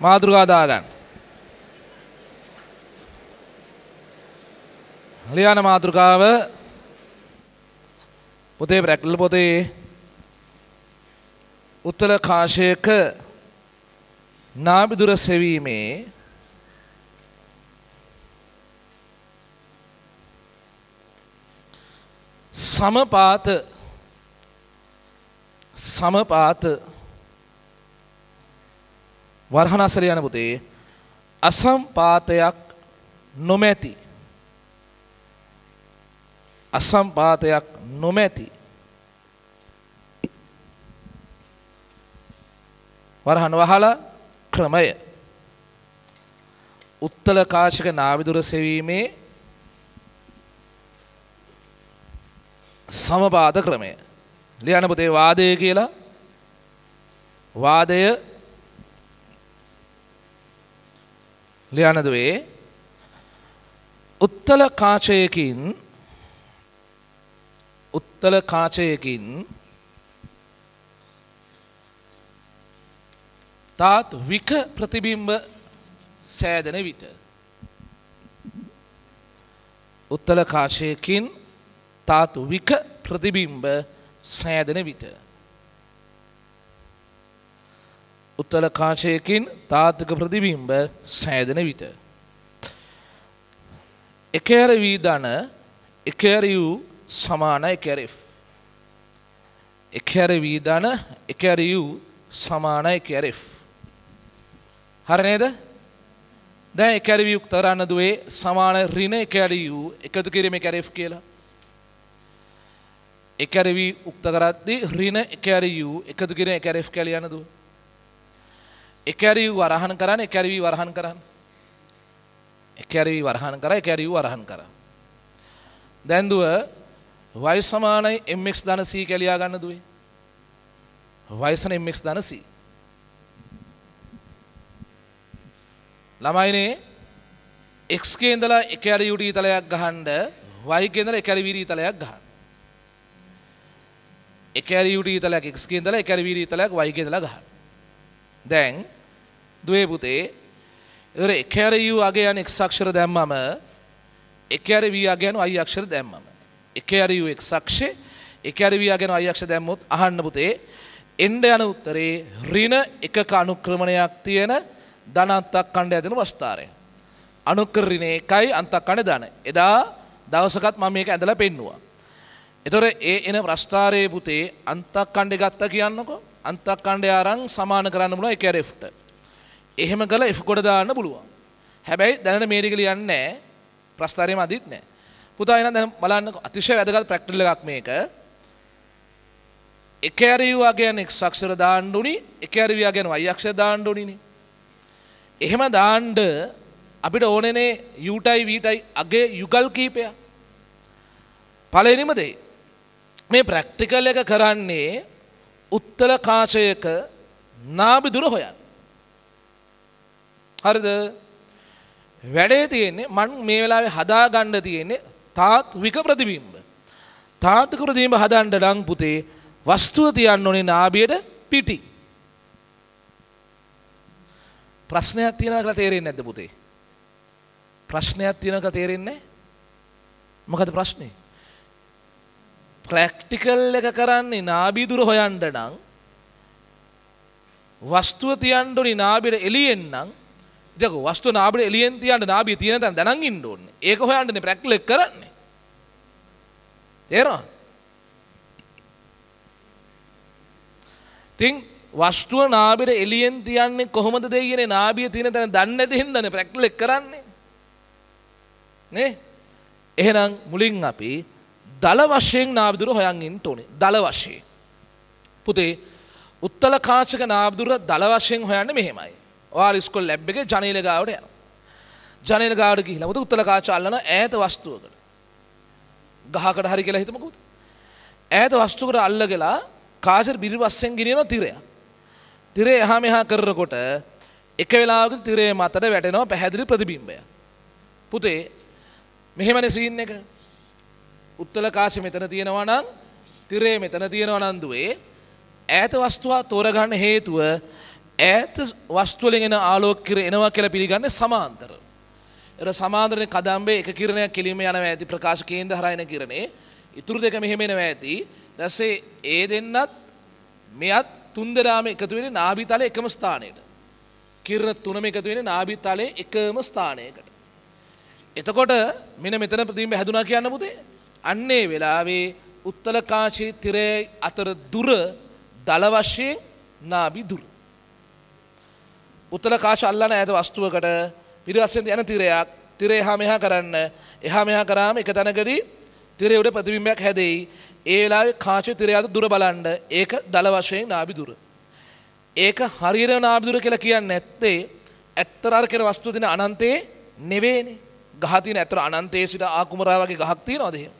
මාතෘකා දාගන්න. ලියන මාතෘකාව පොතේ ප්‍රැක්ටිකල් පොතේ උත්තර කාශයක නාභිදුර සෙවීමේ සමපාත වරහණසල යන පුතේ අසම්පාතයක් නොමැති වරහණ වහලා ක්‍රමය උත්තල කාශික නාභිදුර සෙවීමේ සමපාත ක්‍රමය ලියන්න පුතේ වාදය කියලා වාදය ලියන්න දුවේ උත්තල කාචයකින් තාත් වික ප්‍රතිබිම්බ සෑදෙන විට උත්තල කාශයකින් තාත් වික ප්‍රතිබිම්බ සෑදෙන විට උත්තල කාශයකින් තාත්වික ප්‍රතිබිම්බ සෑදෙන විට එකෑර වී ධන එකෑර යූ සමාන එකෑර F එකෑර වී ධන එකෑර යූ සමාන එකෑර F හරි නේද? දැන් එකෑර වී යුක්ත කරන්න දුවේ සමාන ඍණ එකෑර යූ එකතු කිරීම එකෑර F කියලා. එකෑර වී උක්ත කරද්දී ඍණ එකෑර යූ එකතු කිරීම එකෑර F කියලා යන දුව. එකෑර යූ වරහන් කරන්න එකෑර වී වරහන් කරන්න. එකෑර වී වරහන් කරා එකෑර යූ වරහන් කරා. දැන් දුව y සමානයි mx ධන c කියලා ලියා ගන්න දුවේ. y සන mx ධන c. ළමයිනේ x කේ ඉඳලා එකෑර යූ ඩී තලයක් ගහන්න y කේ ඉඳලා එකෑර වී ඩී තලයක් ගහන්න. එකෑර යූ ඩී තලයක් x කේ ඉඳලා එකෑර වී ඩී තලයක් y කේ ඉඳලා ගහන්න. දැන් දුවේ පුතේ ඒතර එකෑර යූ අගය යන x අක්ෂර දැම්මම එකෑර v අගය යන y අක්ෂර දැම්මම එකෑර යූ x අක්ෂේ එකෑර v අගය යන y අක්ෂර දැම්මොත් අහන්න පුතේ එන්න යන උත්තරේ ඍණ එකක අනුක්‍රමණයක් තියෙන ධන අන්තක්ඛණ්ඩය දෙන වස්තාරය. අනුක්‍ර ඍණ 1යි අන්තක්ඛණ්ඩ ධන. එදා දවසකත් මම මේක ඇඳලා පෙන්නුවා. ඒතර ඒ එන ප්‍රස්ථාරයේ පුතේ අන්තක්ඛණ්ඩය ගත්තා කියන්නකෝ. අන්තක්ඛණ්ඩය අරන් සමාන කරන්න පුළුවන් එකෑර F ට. එහෙම කළා F කොට දාන්න පුළුවන්. හැබැයි දැනට මේ ටික ලියන්නේ නැහැ. ප්‍රස්ථාරයේම අදිත් නැහැ. පුතා එහෙනම් දැන් බලන්න අතිශය වැදගත් ප්‍රැක්ටිකල් එකක් මේක. එකෑර යූ අගයන් x අක්ෂර දාන්න උනි එකෑර v අගයන් y අක්ෂර දාන්න උනිනේ. එහෙම දාන්න අපිට ඕනේනේ u ටයි v ටයි අගේ යුගල් කීපයක්. පළවෙනිම දේ මේ ප්‍රැක්ටිකල් එක කරන්නේ උත්තල කාශයක නාභිදුර හොයන්න. හරිද? වැඩේ තියෙන්නේ මම මේ වෙලාවේ හදා ගන්න තියෙන්නේ තාත්වික ප්‍රතිබිම්බ. තාත්වික ප්‍රතිබිම්බ හදන්න නම් පුතේ වස්තුව තියන්න ඕනේ නාභියට පිටි. ප්‍රශ්නයක් තියෙනවා කියලා තේරෙන්නේ නැද්ද පුතේ? ප්‍රශ්නයක් තියෙනවා කියලා තේරෙන්නේ නැහැ? මොකද ප්‍රශ්නේ? ප්‍රැක්ටිකල් එක කරන්නේ නාභිදුර හොයන්න නම් වස්තුව තියන්න ඕනේ නාභියට එළියෙන් නම් ඉතින් වස්තුව නාභියට එළියෙන් තියන්න නාභිය තියෙන තැන දැනන් ඉන්න ඕනේ. ඒක හොයන්නනේ ප්‍රැක්ටිකල් එක කරන්නේ. තේරෙනවද? ඉතින් වස්තුව නාභියට එළියෙන් තියන්නේ කොහොමද දෙයියනේ නාභිය තියෙන තැන දන්නේ නැති හින්දානේ ප්‍රැක්ටිකල් එක කරන්නේ. නේ? එහෙනම් මුලින් අපි දල වශයෙන් නාභිදුර හොයන් ඉන්න ඕනේ. දල වශයෙන්. පුතේ උත්තල කාශක නාභිදුර දල වශයෙන් හොයන්නේ මෙහෙමයි. ඔයාලා ඉස්කෝල ලැබ් එකේ ජනේල ගාවට යනවා. ජනේල ගාවට ගිහිල්ලා පුතේ උත්තල කාශ අල්ලන ඈත වස්තුවකට. ගහකට හරි කියලා හිතමුකෝ. ඈත වස්තුවකට අල්ලගලා කාශර බිරිවස්සෙන් ගෙනියන තිරයක්. තිරේ එහා මෙහා කරනකොට එක වෙලාවක තිරේ මතට වැටෙනවා පැහැදිලි ප්‍රතිබිම්බයක්. පුතේ මෙහෙමනේ සීන් එක. උත්තල කාශය මෙතන තියෙනවා නම් තිරේ මෙතන තියෙනවා නම් දුවේ ඈත වස්තුව තෝරගන්න හේතුව ඈත වස්තු වලින් එන ආලෝක කිරණ එනවා කියලා පිළිගන්නේ සමාන්තර. ඒර සමාන්තරනේ කදම්බේ එක කිරණයක් කෙලින්ම යනවා ඇති ප්‍රකාශ කේන්ද්‍ර හරහා එන කිරණේ. ඉතුරු දෙක මෙහෙම එනවා ඇති. ඊට පස්සේ ඒ දෙන්නත් මෙයත් තුන් දෙනාම එකතු වෙන්නේ නාභිතලයේ එකම ස්ථානයට. කිරණ තුනම එකතු වෙන්නේ නාභිතලයේ එකම ස්ථානයකට. එතකොට මෙන්න මෙතන ප්‍රතිබිම්බ හැදුනා කියන්න පුතේ. අන්නේ වෙලාවේ උත්තලකාශී තිරය අතර දුර දල වශයෙන් නාභි දුර. උත්තලකාශ අල්ලන ඈත වස්තුවකට පිටිපස්සෙන් යන තිරයක් තිරය එහා මෙහා කරන්න එහා මෙහා කරාම එක තැනකදී තිරය උඩ ප්‍රතිබිම්බයක් හැදෙයි. ඒ වෙලාවේ කාචේ තිරය අතර දුර බලන්න ඒක දල වශයෙන් නාභි දුර. ඒක හරියට නාභි දුර කියලා කියන්නේ නැත්තේ ඇත්තට අර කියන වස්තුව දින අනන්තයේ නෙවෙයිනේ. ගහ තියෙන ඇත්තට අනන්තයේ සිට ආකුමරා වගේ ගහක් තියනවද එහෙම?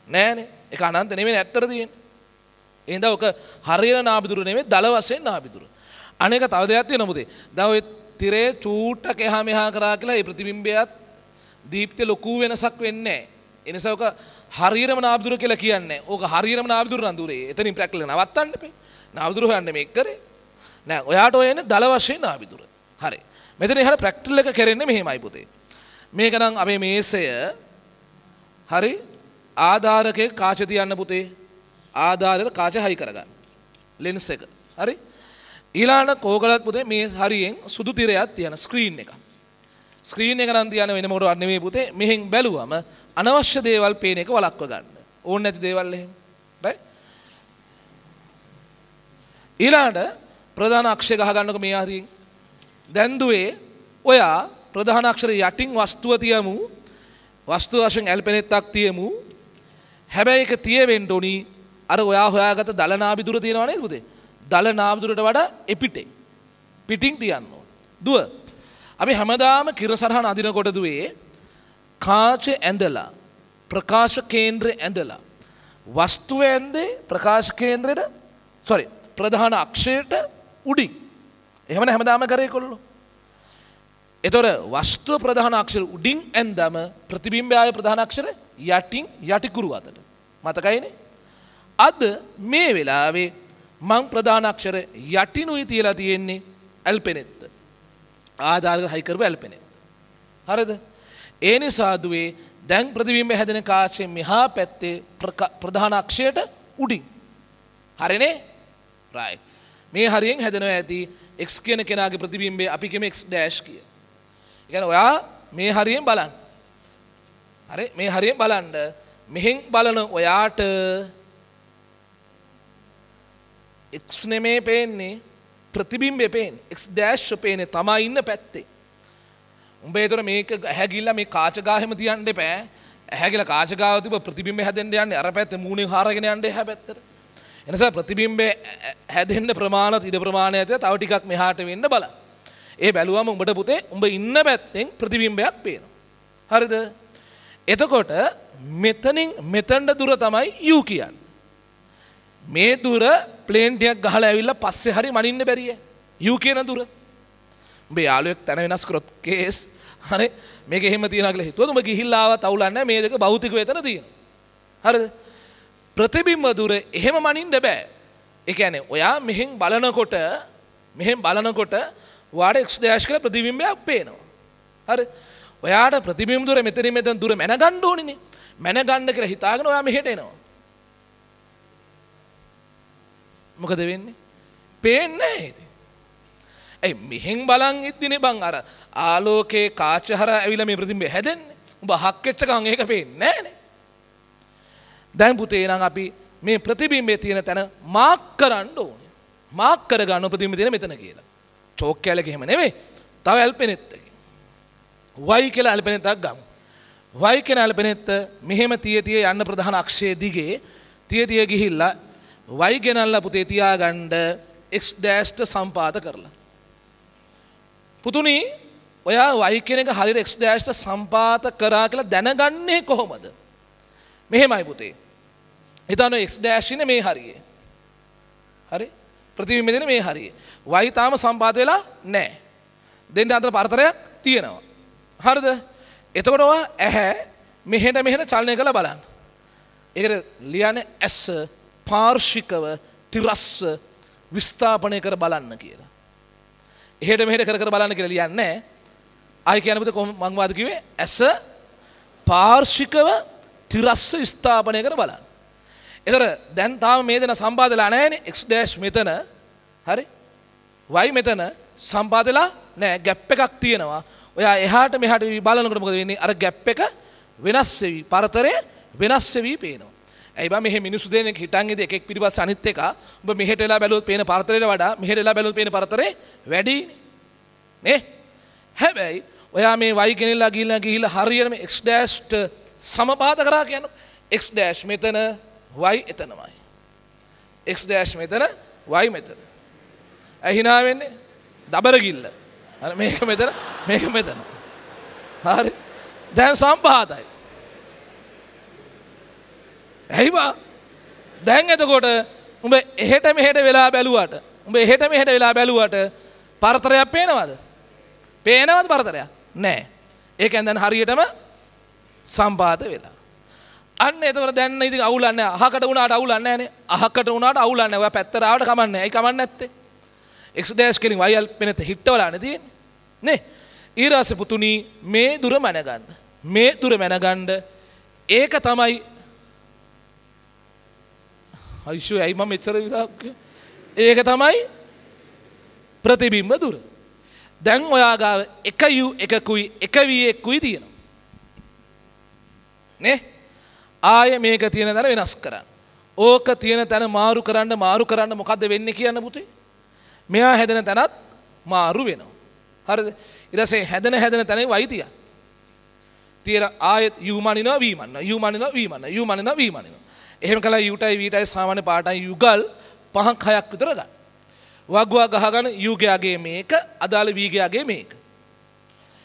නෑනේ. ඒක අනන්ත නෙවෙයි ඇත්තට තියෙන්නේ. එහෙනම් ඔක හරියට නාභි දුර නෙවෙයි දල වශයෙන් නාභි දුර. අනේක තව දෙයක් තියෙනවා පුතේ. දැන් ඔය තිරේ චූට්ටක් එහා මෙහා කරා කියලා ඒ ප්‍රතිබිම්බයත් දීප්තිය ලොකු වෙනසක් වෙන්නේ නැහැ. ඒ නිසා ඔක හරියටම නාභි දුර කියලා කියන්නේ. ඕක හරියටම නාභි දුර නම් දුරේ. එතනින් ප්‍රැක්ටිකල් නවත්තන්න එපේ. නාභි දුර හොයන්න මේක කරේ. නෑ ඔයාට ඔය එන්නේ දල වශයෙන් නාභි දුර. හරි. මෙතන එහාට ප්‍රැක්ටිකල් එක කරන්නේ මෙහෙමයි පුතේ. මේක නම් අපේ මේසය හරි ආධාරකයේ කාච තියන්න පුතේ. ආධාරයට කාච හයි කරගන්න. ලෙන්ස් එක. හරි. ඊළඟ කෝකලත් පුතේ මේ හරියෙන් සුදු තිරයක් තියන ස්ක්‍රීන් එක. ස්ක්‍රීන් එක නම් තියන වෙන මොකටවත් නෙමෙයි පුතේ. මෙහෙන් බැලුවම අනවශ්‍ය දේවල් පේන එක වළක්ව ගන්න. ඕනේ නැති දේවල් එහෙම. right? ඊළඟ ප්‍රධාන අක්ෂය ගහ ගන්නකො මේ හරියෙන්. දැන් දුවේ ඔයා ප්‍රධාන අක්ෂර යටින් වස්තුව තියමු. වස්තුව වශයෙන් ඇල්පෙනෙත්තක් තියමු. හැබැයි ඒක තියෙවෙන්න ඕනි අර ඔයා හොයාගත්ත දල නාභි දුර තියෙනව නේද පුතේ? දල නාභි දුරට වඩා එපිටේ. පිටින් තියන්න ඕන. දුව. අපි හැමදාම කිරසරහන අදිනකොට දුවේ කාච ඇඳලා ප්‍රකාශ කේන්ද්‍රය ඇඳලා වස්තුව ඇඳේ ප්‍රකාශ කේන්ද්‍රයට ප්‍රධාන අක්ෂයට උඩින්. එහෙමනේ හැමදාම කරේ කොල්ලෝ. ඒතොර වස්තුව ප්‍රධාන අක්ෂර උඩින් ඇඳම ප්‍රතිබිම්බය ආයේ ප්‍රධාන අක්ෂර යටින් යටිකුරු අතට. මතකයිනේ? අද මේ වෙලාවේ මං ප්‍රධාන අක්ෂර යටිනුයි තියලා තියෙන්නේ ඇල්පෙනෙත්ත. ආධාරක හයි කරපු ඇල්පෙනෙත්ත. හරිද? ඒ නිසා දුවේ දැන් ප්‍රතිබිම්බය හැදෙන කාචේ මෙහා පැත්තේ ප්‍රධාන අක්ෂයට උඩින්. හරිනේ? right. මේ හරියෙන් හැදෙනවා ඇති x කියන කෙනාගේ ප්‍රතිබිම්බය අපි කියමු x dash කිය. ඒ කියන්නේ ඔයා මේ හරියෙන් බලන්න. හරි මේ හරියෙන් බලන්න මෙහෙන් බලන ඔයාට x නෙමේ පේන්නේ ප්‍රතිබිම්බේ පේන්නේ x dash පේන්නේ තමයි ඉන්න පැත්තේ. උඹ ඒතර මේක ඇහැ ගිල්ල මේ කාච ගාහෙම තියන්න එපා. ඇහැ ගිල්ල කාච ගාව තිබ්බ ප්‍රතිබිම්බේ හැදෙන්න යන්නේ අර පැත්තේ මූණෙන් හරගෙන යන්නේ එහා පැත්තට. එනිසා ප්‍රතිබිම්බේ හැදෙන්න ප්‍රමාණවත් ඉඩ ප්‍රමාණය ඇතුළත තව ටිකක් මෙහාට වෙන්න බලන්න. ඒ බැලුවම උඹට පුතේ උඹ ඉන්න පැත්තෙන් ප්‍රතිබිම්බයක් පේනවා. හරිද? එතකොට මෙතනින් මෙතනට දුර තමයි u කියන්නේ. මේ දුර ප්ලේන් ටිකක් ගහලා ඇවිල්ලා පස්සේ හරි මනින්න බැරිය. u කියන දුර. උඹ යාළුවෙක් තන වෙනස් කරොත් කේස් හරි මේක එහෙම තියනවා කියලා හිතුවොත් උඹ ගිහිල්ලා ආවත් අවුලක් නැහැ. මේ දෙක භෞතිකව එතන තියෙනවා. හරිද? ප්‍රතිබිම්බ දුර එහෙම මනින්න බෑ. ඒ කියන්නේ ඔයා මෙහෙන් බලනකොට ඔයාට x dash කියලා ප්‍රතිබිම්බයක් පේනවා. හරි? ඔයාට ප්‍රතිබිම්බ දුර මෙතන දුර මැනගන්න ඕනිනේ. මැනගන්න කියලා හිතාගෙන ඔයා මෙහෙට එනවා. මොකද වෙන්නේ? පේන්නේ නැහැ ඉතින්. ඒ මෙහෙන් බලන් ඉද්දිනේ බං අර ආලෝකයේ කාච හරහා ඇවිල්ලා මේ ප්‍රතිබිම්බය හැදෙන්නේ. උඹ හක් වෙච්ච ගමන් ඒක පේන්නේ නැහනේ. දැන් පුතේ නම් අපි මේ ප්‍රතිබිම්බයේ තියෙන තැන මාක් කරන්න ඕනේ. මාක් කරගන්න ප්‍රතිබිම්බය තියෙන මෙතන කියලා. චෝක් කැලක එහෙම නෙවෙයි. තව ඇල්පෙනෙත්තකින්. y කියලා ඇල්පෙනෙත්තක් ගමු. y කියන ඇල්පෙනෙත්ත මෙහෙම තිය යන්න ප්‍රධාන අක්ෂයේ දිගේ තිය ගිහිල්ලා y ගෙනල්ලා පුතේ තියාගන්න x dash සම්පාත කරලා. පුතුනි ඔයා y කියන එක හරියට x dash සම්පාත කරා කියලා දැනගන්නේ කොහොමද? මෙහෙමයි පුතේ. හිතන්න x dash ඉන්නේ මේ හරියේ. හරි? ප්‍රතිබිම්බෙ දෙන්නේ මේ හරියේ. y තාම සම්පාත වෙලා නැහැ. දෙන්න අතර පරතරයක් තියෙනවා. හරිද? එතකොට ඔයා ඇහැ මෙහෙට චලනය කරලා බලන්න. ඒකට ලියන්නේ ඇස පාර්ශිකව තිරස්ස විස්ථාපනය කර බලන්න කියලා. එහෙට මෙහෙට කර කර බලන්න කියලා ලියන්නේ නැහැ. ආයි කියන පුතේ කොහොම මං වාද කිව්වේ ඇස පාර්ශිකව තිරස්ස ස්ථාපනය කර බලන්න. ඒතර දැන් තාම මේ දෙන සම්පාදලා නැහැනේ x' මෙතන හරි y මෙතන සම්පාදලා නැහැ ગેප් එකක් තියෙනවා. ඔයා එහාට මෙහාට බලනකොට මොකද වෙන්නේ? අර ગેප් එක වෙනස් වෙවි පරතරය වෙනස් වෙවි පේනවා. ඇයි බා මෙහෙ මිනිස්සු දෙනෙක් හිටන් ඉද එකෙක් පිටිපස්ස අනිත් එක ඔබ මෙහෙට වෙලා බැලුවොත් පේන පරතරයට වඩා මෙහෙට වෙලා බැලුවොත් පේන පරතරේ වැඩිනේ. නේ? හැබැයි ඔයා මේ y ගෙනල්ලා ගිහිල්ලා හරියට මේ x' සමපාත කරා කියන්නේ x' මෙතන y එතනමයි. x' මෙතන y මෙතන. ඇයි hina වෙන්නේ? දබර ගිල්ල. අර මේක මෙතන මේක මෙතන. හරි. දැන් සම්පාතයි. ඇයි බා? දැන් එතකොට උඹ එහෙට මෙහෙට වෙලා බැලුවට උඹ එහෙට මෙහෙට වෙලා බැලුවට පරතරයක් පේනවද? පේනවද පරතරයක්? නෑ. ඒකෙන් දැන් හරියටම සම්පාත වෙලා. අන්න එතකොට දැන් ඉතින් අවුලක් නෑ. අහකට වුණාට අවුලක් නෑනේ. අහකට වුණාට අවුලක් නෑ. ඔයා පැත්තට ආවට කමක් නෑ. ඇයි කමක් නැත්තේ? x' කෙලින් y පෙනෙත හිටවලානේ තියෙන්නේ. නේ? ඊරාසේ පුතුණි මේ දුර මැනගන්න. මේ දුර මැනගන්න ඒක තමයි අයිෂෝ ඇයි මම මෙච්චර විසක් ඒක තමයි ප්‍රතිබිම්බ දුර. දැන් ඔයා ගාව එක u එකකුයි එක v එකකුයි තියෙනවා. නේ? ආයේ මේක තියෙන තැන වෙනස් කරන්න. ඕක තියෙන තැන මාරු කරන්න මොකද්ද වෙන්නේ කියන්න පුතේ? මෙයා හැදෙන තැනත් මාරු වෙනවා. හරිද? ඊට පස්සේ හැදෙන තැනේ y තියන්න. තියලා ආයෙත් u මනිනවා v මනිනවා. එහෙම කළා u ටයි v ටයි සාමාන්‍ය පාටයි යුගල් 5ක් 6ක් විතර ගන්න. වග්වා ගහගන්න u ගයාගේ මේක අදාළ v ගයාගේ මේක.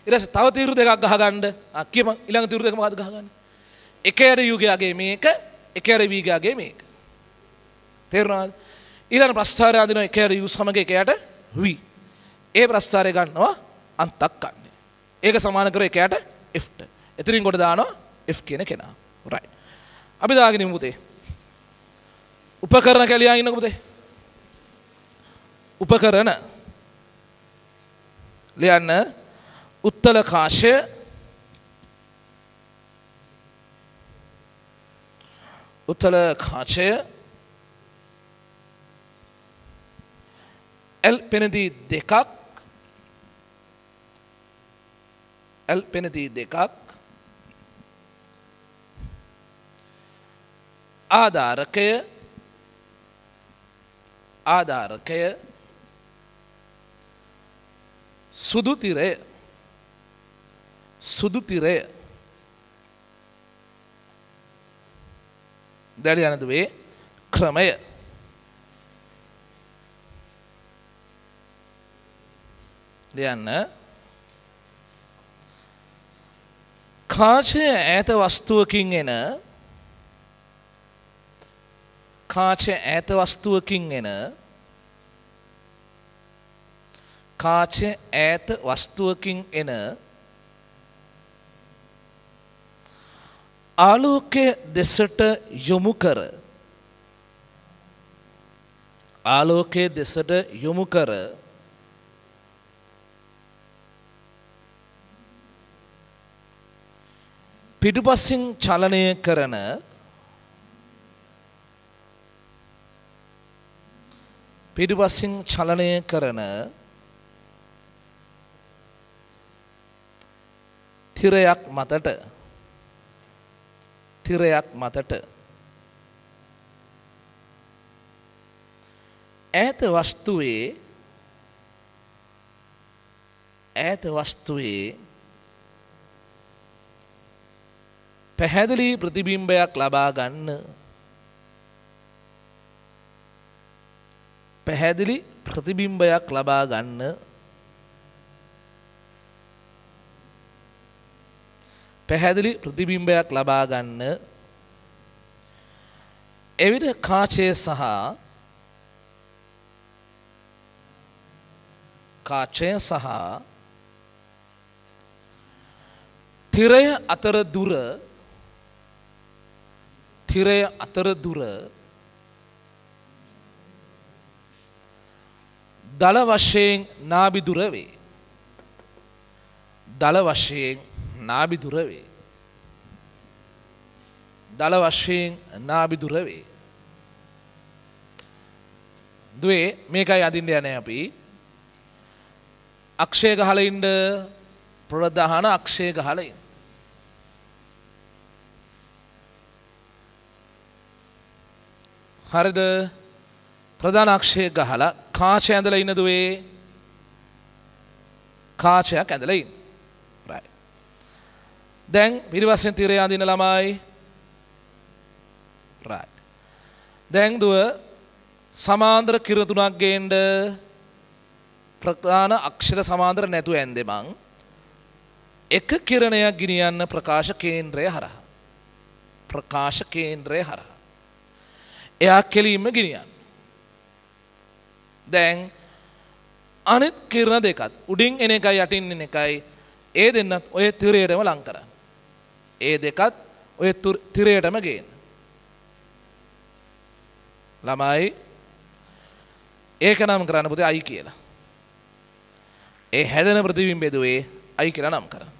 ඊට පස්සේ තව තීරු දෙකක් ගහගන්න. කියමන් ඊළඟ තීරු දෙක මොකද්ද ගහගන්නේ? එකයට u ගයාගේ මේක එකයට v ගයාගේ මේක. තේරුණාද? ඊළඟ ප්‍රස්ථාරය අදිනවා එකයට u සමග එකයට v. ඒ ප්‍රස්ථාරය ගන්නවා අන්තක් ගන්න. ඒක සමාන කර එකයට f ට. එතනින් කොට දානවා f කියන කෙනා. right. අපි දාගෙන ඉමු පුතේ. උපකරණ කැලියා ඉන්නකො පුතේ. උපකරණ ලියන්න උත්තල කාශය L පෙනදී දෙකක් ආධාරකය සුදු තිරය දැඩි යනදුවේ ක්‍රමය ලියන්න කාචය ඈත වස්තුවකින් එන කාචය ඈත වස්තුවකින් එන ආලෝකය දෙසට යොමු කර පිටුපසින් චලනය කරන තිරයක් මතට ඈත වස්තුවේ පැහැදිලි ප්‍රතිබිම්බයක් ලබා ගන්න එවිට කාචය සහ තිරය අතර දුර දල වශයෙන් නාභි දුර වේ. දල වශයෙන් නාභි දුර වේ. දල වශයෙන් නාභි දුර වේ. දුවේ මේකයි අදින්න යන්නේ අපි. අක්ෂය ගහලා ඉන්න ප්‍රධාන අක්ෂය ගහලා ඉන්න. හරිද? ප්‍රධාන අක්ෂය ගහලා කාචය ඇඳලා ඉන්න දුවේ. කාචයක් ඇඳලා ඉන්න. right. දැන් පිරිවස්යෙන් තිරය අඳින ළමයි. right. දැන් දුව සමාන්තර කිර තුනක් ගේන්න ප්‍රධාන අක්ෂර සමාන්තර නැතුව ඇන්දෙමන් එක කිරණයක් ගෙනියන්න ප්‍රකාශ කේන්ද්‍රය හරහා. ප්‍රකාශ කේන්ද්‍රය හරහා. එයා කෙලින්ම ගෙනියන්න. දැන් අනිත් කිරණ දෙකත් උඩින් එන එකයි යටින් එන එකයි ඒ දෙන්නත් ඔය තිරයටම ලං කරන්න. ඒ දෙකත් ඔය තිරයටම ගේන්න. ළමයි ඒක නම් කරන්න පුතේ අයි කියලා. ඒ හැදෙන ප්‍රතිබිම්බය දුවේ අයි කියලා නම් කරන්න.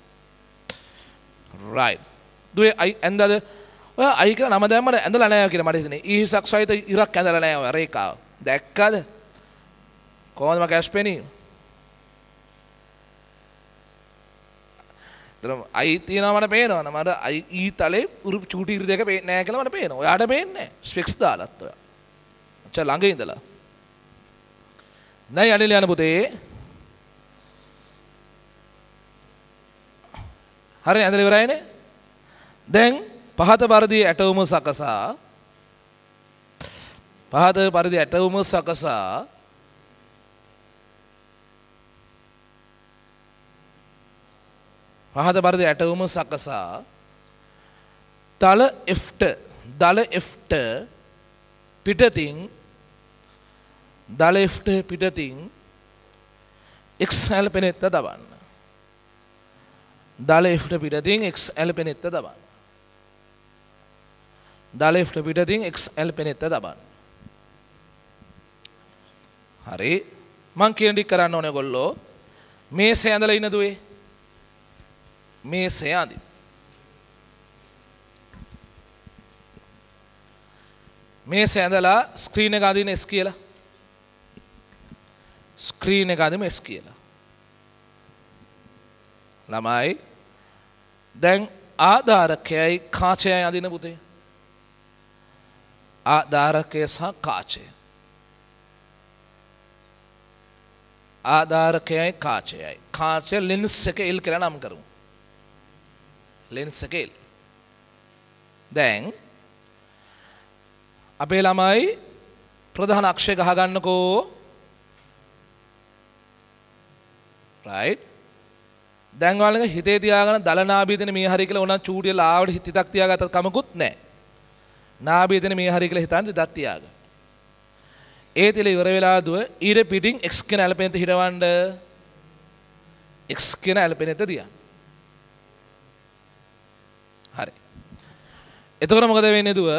right. දුවේ අයි ඇඳද ඔය අයි කියලා නම දැම්මම ඇඳලා නැහැ කියලා මට හිතෙන්නේ. ඊසක් සහිත ඉරක් ඇඳලා නැහැ ඔය රේඛාව. දැක්කද? කොහොමද මගේ ඇස්පෙනී? දරම අයි තියනවා මට පේනවා. මට අයි ඊ තලේ උරු චූටි ඉරි දෙක පේන්නේ නැහැ කියලා මට පේනවා. ඔයාට පේන්නේ නැහැ. ස්පෙක්ස් දාලත් ඔයා. අච්චා ළඟ ඉඳලා. නෑ යන්නේ යන පුතේ. හරි ඇඳලා ඉවරයිනේ. දැන් පහත පරිදි ඇටවුම සකසා පහත පරිදි ඇටවුම සකසා පහත පරිදි ඇටවුම සකසා දල Fට පිටතින් දල Fට පිටතින් XL පෙනෙත්ත දබන්න. දල Fට පිටතින් XL පෙනෙත්ත දබන්න. දල Fට පිටතින් XL පෙනෙත්ත දබන්න. හරි මං කියන ටික කරන්න ඕනේ ඔයගොල්ලෝ. මේසේ ඇඳලා ඉන්න දුවේ. මේසේ අඳි. මේසේ ඇඳලා ස්ක්‍රීන් එක අඳින්න S කියලා. ස්ක්‍රීන් එක අඳින්න S කියලා. ළමයි දැන් ආධාරකයයි කාචයයි අඳින පුතේ. ආධාරකය සහ කාචය. ආධාරකයයි කාචයයි. කාචය ලෙන්ස් එක L කියලා නම් කරමු. ලෙන්ස් එක L. දැන් අපේ ළමයි ප්‍රධාන අක්ෂය ගහ ගන්නකෝ. right. දැන් ඔයාලගේ හිතේ තියාගෙන දල නාභිය දෙන මේ හරිය කියලා ඕනනම් චූටිය ලාවට හිතක් තියාගත්තත් කමකුත් නැහැ. නාභිය දෙන මේ හරිය කියලා හිතන් දෙයක් තියාගන්න. ඒ තිල ඉවර වෙලා දුව ඊට පිටින් x කියන ඇලපෙනෙත හිටවන්න. x කියන ඇලපෙනෙත තියන්න. හරි. එතකොට මොකද වෙන්නේ දුව?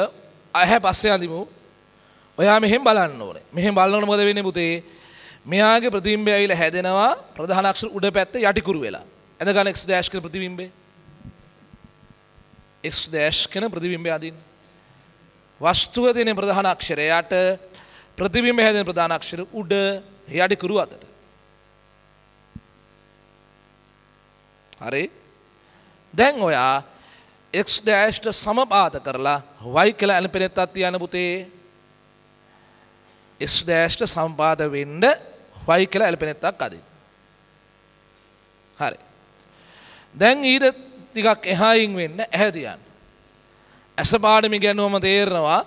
අහැ පස්සේ අඳිමු. ඔයා මෙහෙම බලන්න ඕනේ. මෙහෙම බලනකොට මොකද වෙන්නේ පුතේ? මෙයාගේ ප්‍රතිබිම්බය ඇවිල්ලා හැදෙනවා ප්‍රධාන අක්ෂර උඩ පැත්ත යටිකුරු වෙලා. එඳ ගන්න x dash කියන ප්‍රතිබිම්බය. x dash කියන ප්‍රතිබිම්බය අදින්න. වස්තුව තියෙන ප්‍රධාන අක්ෂරය යට ප්‍රතිබිම්බය හැදෙන ප්‍රධාන අක්ෂර උඩ යටිකුරු අතට. හරි. දැන් ඔයා x dash සමපාත කරලා y කියලා ඇලපෙනෙත්තක් තියන්න පුතේ. x dash සමපාත වෙන්න y කියලා ඇලපෙනෙත්තක් අදින්න. හරි. දැන් ඊට ටිකක් එහායින් වෙන්න ඇහැ තියන්න. ඇස පාඩම ඉගෙනුවම තේරෙනවා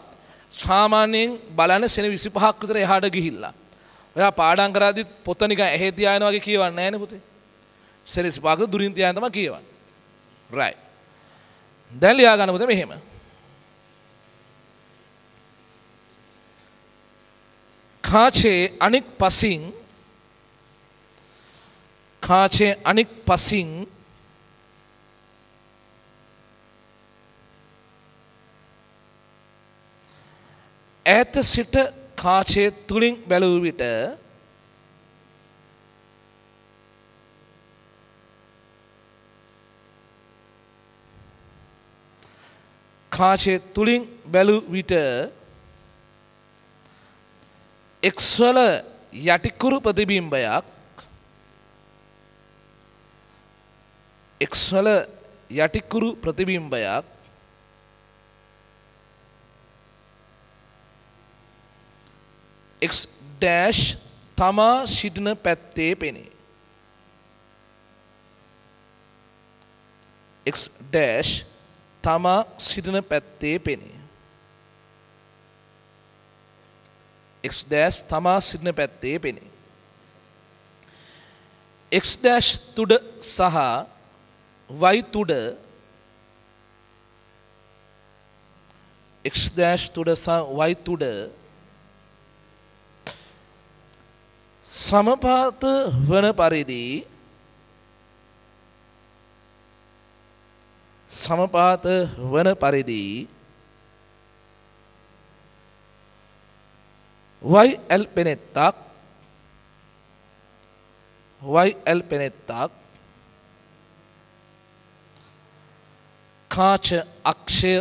සාමාන්‍යයෙන් බලන්න සෙන 25ක් විතර එහාට ගිහිල්ලා. ඔයා පාඩම් කරද්දි පොත නිකන් ඇහි තියාගෙන වගේ කියවන්නේ නැහැ නේ පුතේ. සෙන 25ක් දුරින් තියාගෙන තමයි කියවන්නේ. right. දැන් ලියා ගන්න පුතේ මෙහෙම. කාචේ අනික් පසින් ඈත සිට කාචේ තුලින් බැලූ විට කාචය තුලින් බැලු විට X වල යටිකුරු ප්‍රතිබිම්බයක් X වල යටිකුරු ප්‍රතිබිම්බයක් X dash තමා සිටින පැත්තේ පෙනේ. X dash තමා සිටින පැත්තේ පෙනේ. X dash තමා සිටින පැත්තේ පෙනේ. X dash තුඩ සහ y තුඩ X dash තුඩ සහ y තුඩ සමපාත වන පරිදි YL පෙනෙත්තක් කාච අක්ෂය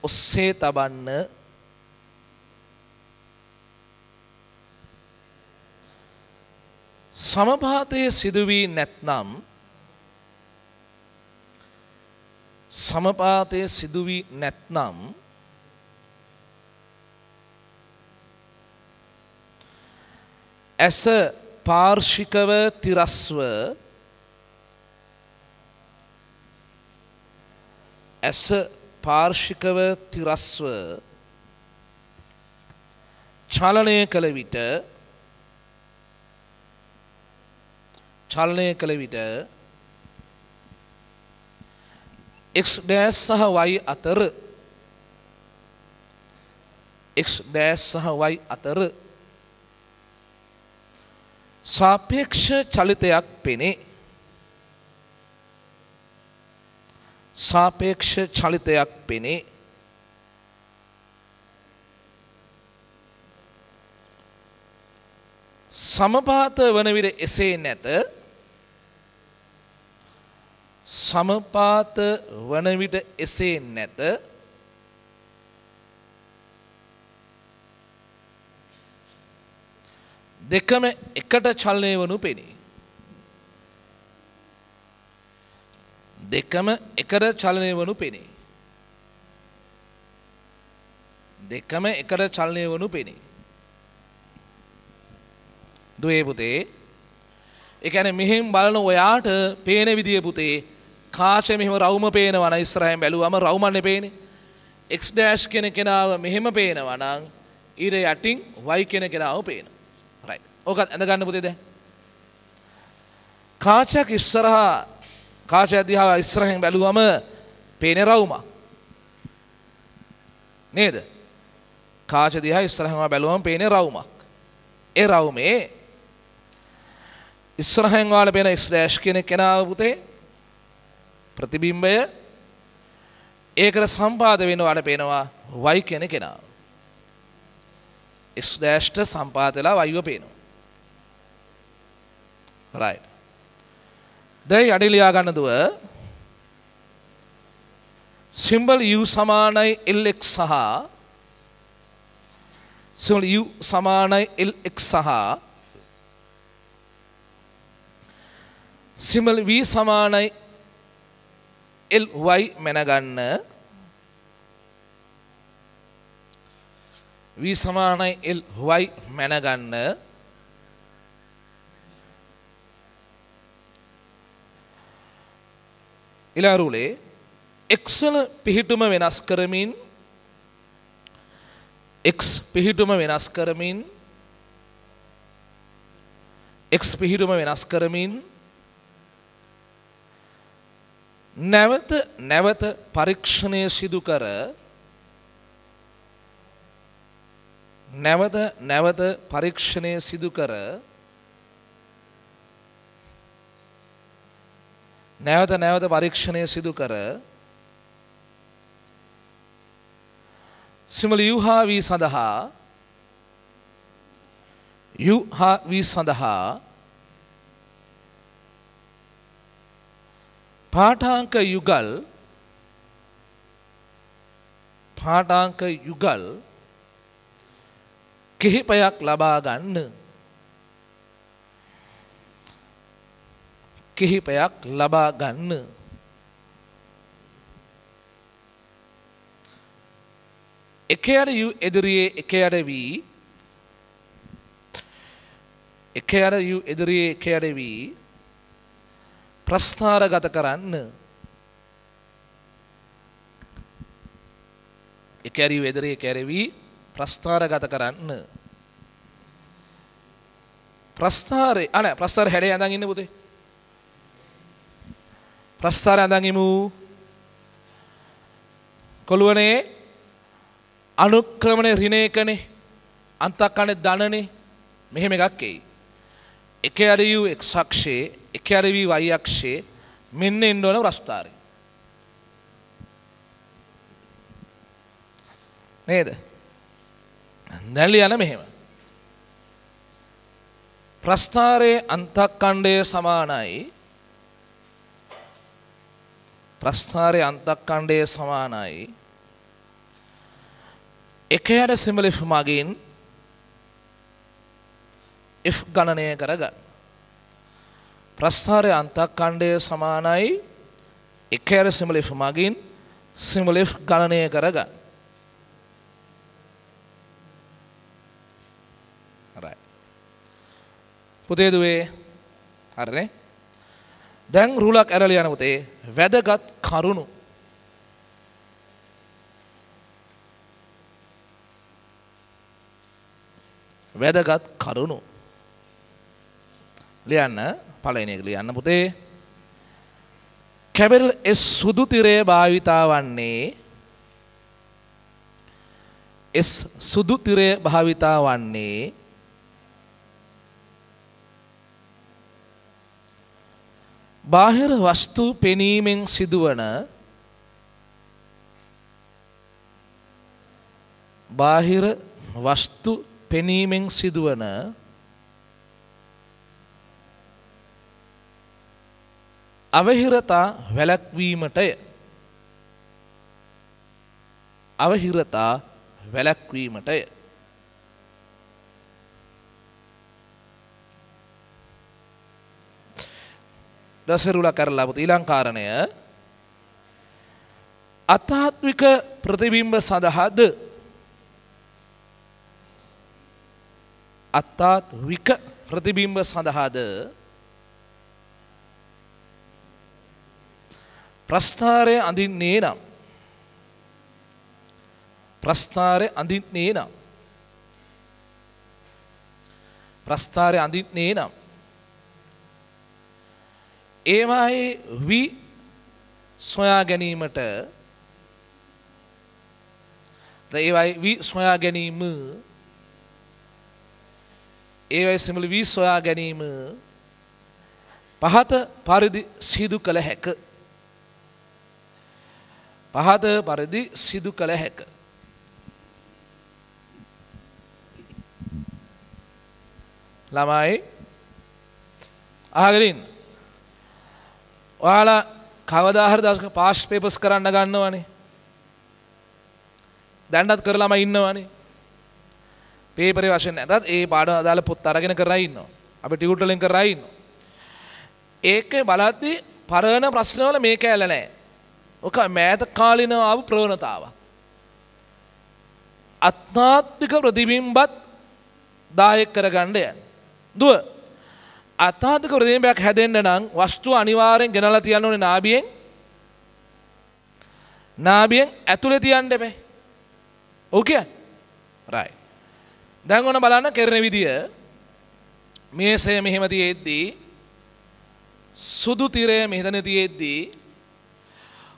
ඔස්සේ තබන්න සමපාතය සිදු වී නැත්නම් ඇස පාර්ශිකව තිරස්ව චලනය කළ විට X dash සහ y අතර සාපේක්ෂ චලිතයක් පෙනේ. සමපාත වන විට එසේ නැත. දෙකම එකට චලනය වනු පෙනේ. දුවේ පුතේ, ඒ කියන්නේ මෙහෙම බලන ඔයාට පේන විදිය පුතේ කාචය මෙහෙම රවුම පේනවා නම් ඉස්සරහින් බැලුවම රවුමන්නේ පේන්නේ. X dash කියන කෙනාව මෙහෙම පේනවා නම් ඊට යටින් y කියන කෙනාව පේනවා. right. ඕක ඇඳ ගන්න පුතේ දැන්. කාචයක් දිහා ඉස්සරහින් බැලුවම පේන රවුමක්. නේද? කාච දිහා ඉස්සරහින් බැලුවම පේන රවුමක්. ඒ රවුමේ ඉස්සරහින් වාල පේන X dash කියන කෙනාව පුතේ ප්‍රතිබිම්බය ඒකට සම්පාද වෙනවාට පේනවා y කියන කෙනාව. X dash ට සම්පාද වෙලා y ව පේනවා. right. දැන් යටි ලියා ගන්න දුව symbol u සමානයි lx සහ symbol u සමානයි lx සහ symbol v සමානයි ly මැනගන්න. v සමානයි ly මැනගන්න. ඉලාරුලේ x වල පිහිටුම වෙනස් කරමින් නැවත පරීක්ෂණය සිදු කර symbol u හා v සඳහා පාඨාංක යුගල් කිහිපයක් ලබා ගන්න. කිහිපයක් ලබා ගන්න. එකයට යු එදිරියේ එකයට වී එකයට යු එදිරියේ එකයට වී ප්‍රස්ථාරගත කරන්න. එකයට යු එදිරියේ එකයට වී ප්‍රස්ථාරගත කරන්න. ප්‍රස්ථාරේ ප්‍රස්ථාර හැඩය ඇඳන් ඉන්න පුතේ. ප්‍රස්ථාර ඇඳන් ඉමු. කොළුවනේ අනුක්‍රමණය ඍණයකනේ අන්තක්කණේ ධනනේ මෙහෙම එකක් එයි. එක යරියු x අක්ෂයේ එක යරිවි y අක්ෂයේ මෙන්න එන්න ඕන ප්‍රස්ථාරය. නේද? දැන් ලියන්න මෙහෙම. ප්‍රස්ථාරයේ අන්තක්කණ්ඩය සමානයි. ප්‍රස්ථාරයේ අන්තක්කණ්ඩය සමානයි. එක යට සිම්බල් F මගින් F ගණනය කරගන්න. ප්‍රස්ථාරයේ අන්තක්කණ්ඩය සමානයි එක යට සිම්බල් F මගින් සිම්බල් F ගණනය කරගන්න. හරි. පුතේ දුවේ හරිනේ. දැන් රූලක් ඇරලා යන පුතේ වැදගත් කරුණු වැදගත් කරුණු ලියන්න. පළවෙනි එක ලියන්න පුතේ. කැපිටල් S සුදු තිරය භාවිතා වන්නේ S සුදු තිරය භාවිතා වන්නේ බාහිර වස්තු පෙනීමෙන් සිදුවන බාහිර වස්තු පෙනීමෙන් සිදුවන අවහිරතා වැළැක්වීමටය. අවහිරතා වැළැක්වීමටය. දසරුලා කරලා පුත ඊළඟ කාරණය අතාත්වික ප්‍රතිබිම්බ සඳහාද අතාත්වික ප්‍රතිබිම්බ සඳහාද ප්‍රස්ථාරය අඳින්නේ නම් ප්‍රස්ථාරය අඳින්නේ නම් ප්‍රස්ථාරය අඳින්නේ නම් ඒවායේ වි සොයා ගැනීමට ඒවායේ වි සොයා ගැනීම ඒවායේ සිම්බල් වි සොයා ගැනීම පහත පරිදි සිදු කළ හැක. පහත පරිදි සිදු කළ හැක. ළමයි අහගෙන ඉන්න. ඔයාලා කවදා හරි දවසක පාස් පේපර්ස් කරන්න ගන්නවනේ. දැන්වත් කරලාම ඉන්නවනේ. පේපරේ වශයෙන් නැතත් ඒ පාඩම අදාළ පොත් අරගෙන කරලා ඉන්නවා. අපි ටියුටර් වලින් කරලා ඉන්නවා. ඒකේ බලද්දි පරණ ප්‍රශ්නවල මේක ඇල නැහැ. ඔක මෑත කාලින ආපු ප්‍රවණතාවක්. අත්තාත්වික ප්‍රතිබිම්බත් දායක කරගන්න යන්නේ. දුව අතාත්වික ප්‍රතිබිම්බයක් හැදෙන්න නම් වස්තුව අනිවාර්යෙන් ගෙනලා තියන්න ඕනේ නාභියෙන්. නාභියෙන් ඇතුලේ තියන්න බෑ. ඔව් කියන්නේ. රයිට්. දැන් ඔන්න බලන්න කරන විදිය. මේසය මෙහෙම තියෙද්දී සුදු තිරය මෙහෙතන තියෙද්දී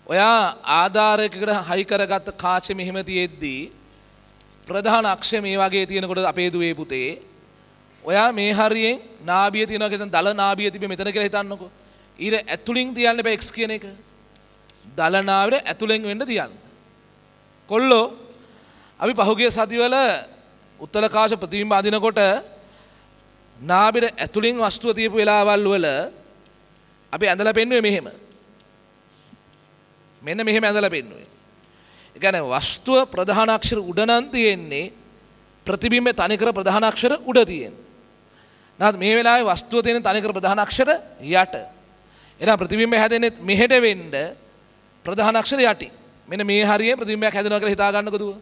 ඔයා ආධාරයකට හයි කරගත්ත කාචෙ මෙහෙම තියෙද්දී ප්‍රධාන අක්ෂය මේ වගේ තියෙනකොට අපේ දුවේ පුතේ ඔයා මේ හරියෙන් නාභිය තියෙනවා කියන දල නාභිය තිබෙ මෙතන කියලා හිතන්නකෝ. ඊට ඇතුලින් තියන්න බෑ x කියන එක. දල නාභියට ඇතුලෙන් වෙන්න තියන්න. කොල්ලෝ අපි පහුගිය සතිවල උත්තර කාශ ප්‍රතිබිම්බ අදිනකොට නාභියට ඇතුලින් වස්තුව තියපු වෙලාවල් වල අපි ඇඳලා පෙන්නුවේ මෙහෙම. මෙන්න මෙහෙම ඇඳලා පෙන්නුවේ. ඒ කියන්නේ වස්තුව ප්‍රධාන අක්ෂර උඩ නම් තියෙන්නේ ප්‍රතිබිම්බේ තනිකර ප්‍රධාන අක්ෂර උඩ තියෙන්නේ. නැත්නම් මේ වෙලාවේ වස්තුව තියෙන තනිකර ප්‍රධාන අක්ෂර යට. එහෙනම් ප්‍රතිබිම්බය හැදෙන්නේ මෙහෙට වෙන්න ප්‍රධාන අක්ෂර යටින්. මෙන්න මේ හරියේ ප්‍රතිබිම්බයක් හැදෙනවා කියලා හිතා ගන්නකො දුව.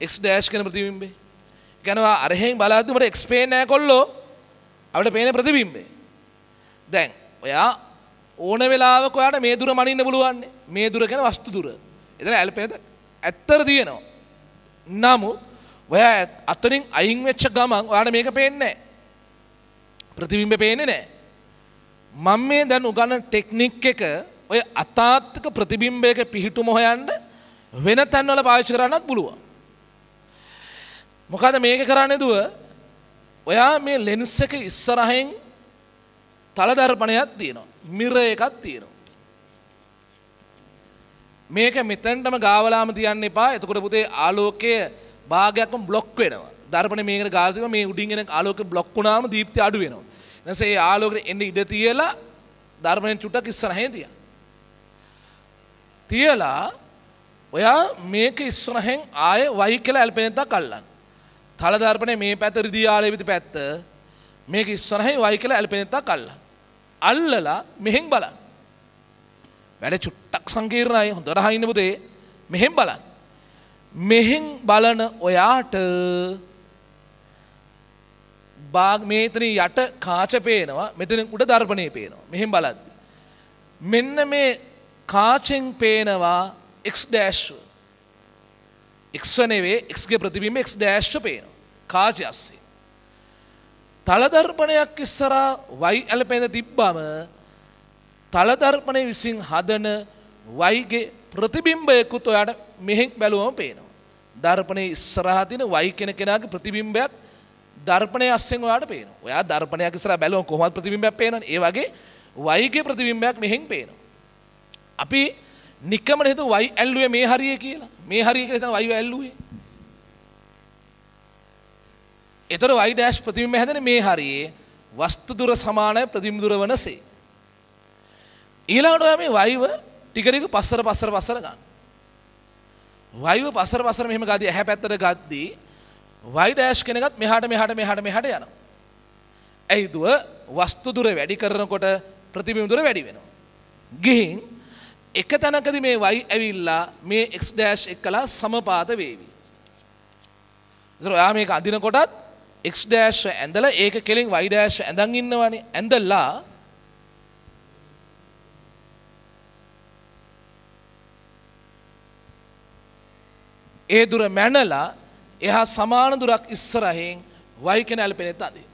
x dash කියන ප්‍රතිබිම්බේ. කියනවා අරහෙන් බලද්දි මට x පේන්නේ නැහැ කොල්ලෝ. අපිට පේන්නේ ප්‍රතිබිම්බේ. දැන් ඔයා ඕන වෙලාවක ඔයාට මේ දුර මනින්න පුළුවන්. මේ දුර කියන වස්තු දුර. එතන ඇල්පේද ඇත්තට තියෙනවා. නමුත් ඔයා අතරින් අයින් වෙච්ච ගමන් ඔයාට මේක පේන්නේ නැහැ. ප්‍රතිබිම්බේ පේන්නේ නැහැ. මම මේ දැන් උගන්වන ටෙක්නික් එක ඔය අතාත්මක ප්‍රතිබිම්බයක පිහිටුම හොයන්න වෙන තැන්වල පාවිච්චි කරන්නත් පුළුවන්. මොකද මේක කරන්නේ දුව ඔයා මේ ලෙන්ස් එක ඉස්සරහින් තල දර්පණයක් තියෙනවා. මිරර් එකක් තියෙනවා. මේක මෙතනටම ගාවලාම තියන්න එපා. එතකොට පුතේ ආලෝකයේ භාගයක්ම බ්ලොක් වෙනවා. දර්පණය මේකට ගාලා තියෙනවා මේ උඩින් එන ආලෝකය බ්ලොක් වුණාම දීප්තිය අඩු වෙනවා. නැසෙ ඒ ආලෝකෙට එන්න ඉඩ තියලා දර්පණයෙන් චුට්ටක් ඉස්සරහින් තියන්න. තියලා ඔයා මේක ඉස්සරහින් ආයේ වයි කියලා ඇල්පෙනෙන්දක් අල්ලන්න. තල දර්පණය මේ පැත්ත රිදී ආලේ පිට පැත්ත මේක ඉස්සරහින් වයි කියලා ඇල්පෙනෙන්දක් අල්ලන්න. අල්ලලා මෙහෙන් බලන්න. වැඩ චුට්ටක් සංකීර්ණයි. හොඳට අහින්න පුතේ. මෙහෙන් බලන්න. මෙහෙන් බලන ඔයාට මේතන යට කාච පේනවා. මෙතන උඩ දර්පණය පේනවා. මෙහෙන් බලද්දි. මෙන්න මේ කාචෙන් පේනවා x dash. x නෙවෙයි x ගේ ප්‍රතිබිම්බ x dash පේනවා. කාචය ඇස්සේ. තල දර්පණයක් ඉස්සරහා y ඇලපෙන තිබ්බම තල දර්පණය විසින් හදන y ගේ ප්‍රතිබිම්බයකුත් ඔයාට මෙහෙන් බැලුවම පේනවා. දර්පණයේ ඉස්සරහා තියෙන y කෙන කෙනාගේ ප්‍රතිබිම්බයක් දර්පණයේ අස්සෙන් ඔයාට පේනවා. ඔයා දර්පණයක් ඉස්සරහා බැලුවම කොහොමද ප්‍රතිබිම්බයක් පේනවනේ. ඒ වගේ y ගේ ප්‍රතිබිම්බයක් මෙහෙන් පේනවා. අපි නිකමන හිතුව y ඇල්ලුවේ මේ හරියේ කියලා. මේ හරිය කියලා හිතන y ඇල්ලුවේ. ඒතර y dash ප්‍රතිබිම්බය හැදෙන්නේ මේ හරියේ වස්තු දුර සමානයි ප්‍රතිබිම්බ දුර වනසේ. ඊළඟට ඔයා මේ y ව ටික ටික පස්සර ගන්න. y ව පස්සර මෙහෙම ගාදී ඇහැ පැත්තට ගද්දී y dash කියන එකත් මෙහාට යනවා. ඇයි දුව වස්තු දුර වැඩි කරනකොට ප්‍රතිබිම්බ දුර වැඩි වෙනවා. ගිහින් එක තැනකදී මේ y ඇවිල්ලා මේ x dash එක්කලා සමපාත වේවි. ඒතර ඔයා මේක අඳිනකොටත් x dash ඇඳලා ඒක කෙලින් y dash ඇඳන් ඉන්නවනේ. ඇඳලා ඒ දුර මැනලා එහා සමාන දුරක් ඉස්සරහින් y කෙන ඇලපෙනෙත් අඳින්න.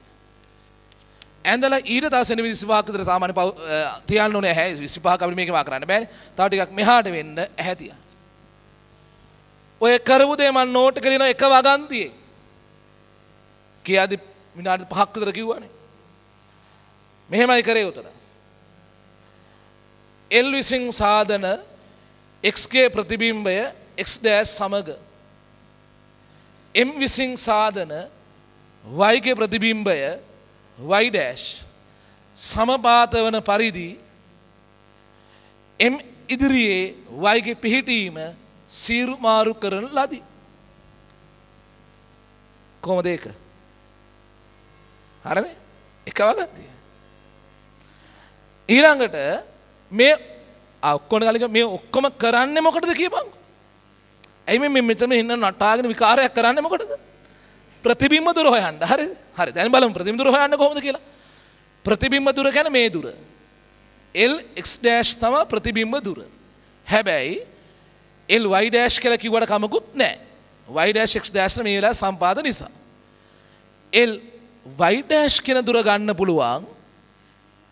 ඇඳලා ඊට දවසෙ 25ක විතර සාමාන්‍ය තියන්න ඕනේ ඇහැ 25ක අපිට මේක වා කරන්න බෑනේ. තව ටිකක් මෙහාට වෙන්න ඇහැ තියන්න. ඔය කරපු දේ මම නෝට් එකේ ලියන එක වගන්තියේ. කියාදි විනාඩි 5ක් විතර කිව්වනේ. මෙහෙමයි කරේ උතන. L විසින් සාධන x ගේ ප්‍රතිබිම්බය x dash සමග m විසින් සාධන y ගේ ප්‍රතිබිම්බය y dash සමපාත වන පරිදි m ඉදිරියේ y ගේ පිහිටීම සීරු මාරු කරන ලදී. කොහොමද ඒක? හරිනේ? එක වගන්තිය. ඊළඟට මේ ඔක්කොම කලින් මේ ඔක්කොම කරන්නේ මොකටද කියපන්? ඇයි මේ මෙතන ඉන්න නටාගෙන විකාරයක් කරන්නේ මොකටද? ප්‍රතිබිම්බ දුර හොයන්න. හරිද? හරි. දැන් බලමු ප්‍රතිබිම්බ දුර හොයන්න කොහොමද කියලා. ප්‍රතිබිම්බ දුර කියන්නේ මේ දුර. L x dash තමයි ප්‍රතිබිම්බ දුර. හැබැයි L y dash කියලා කිව්වට කමකුත් නැහැ. y dash x dash මේ වෙලාවේ සම්පාද නිසා. L y dash කියන දුර ගන්න පුළුවන්.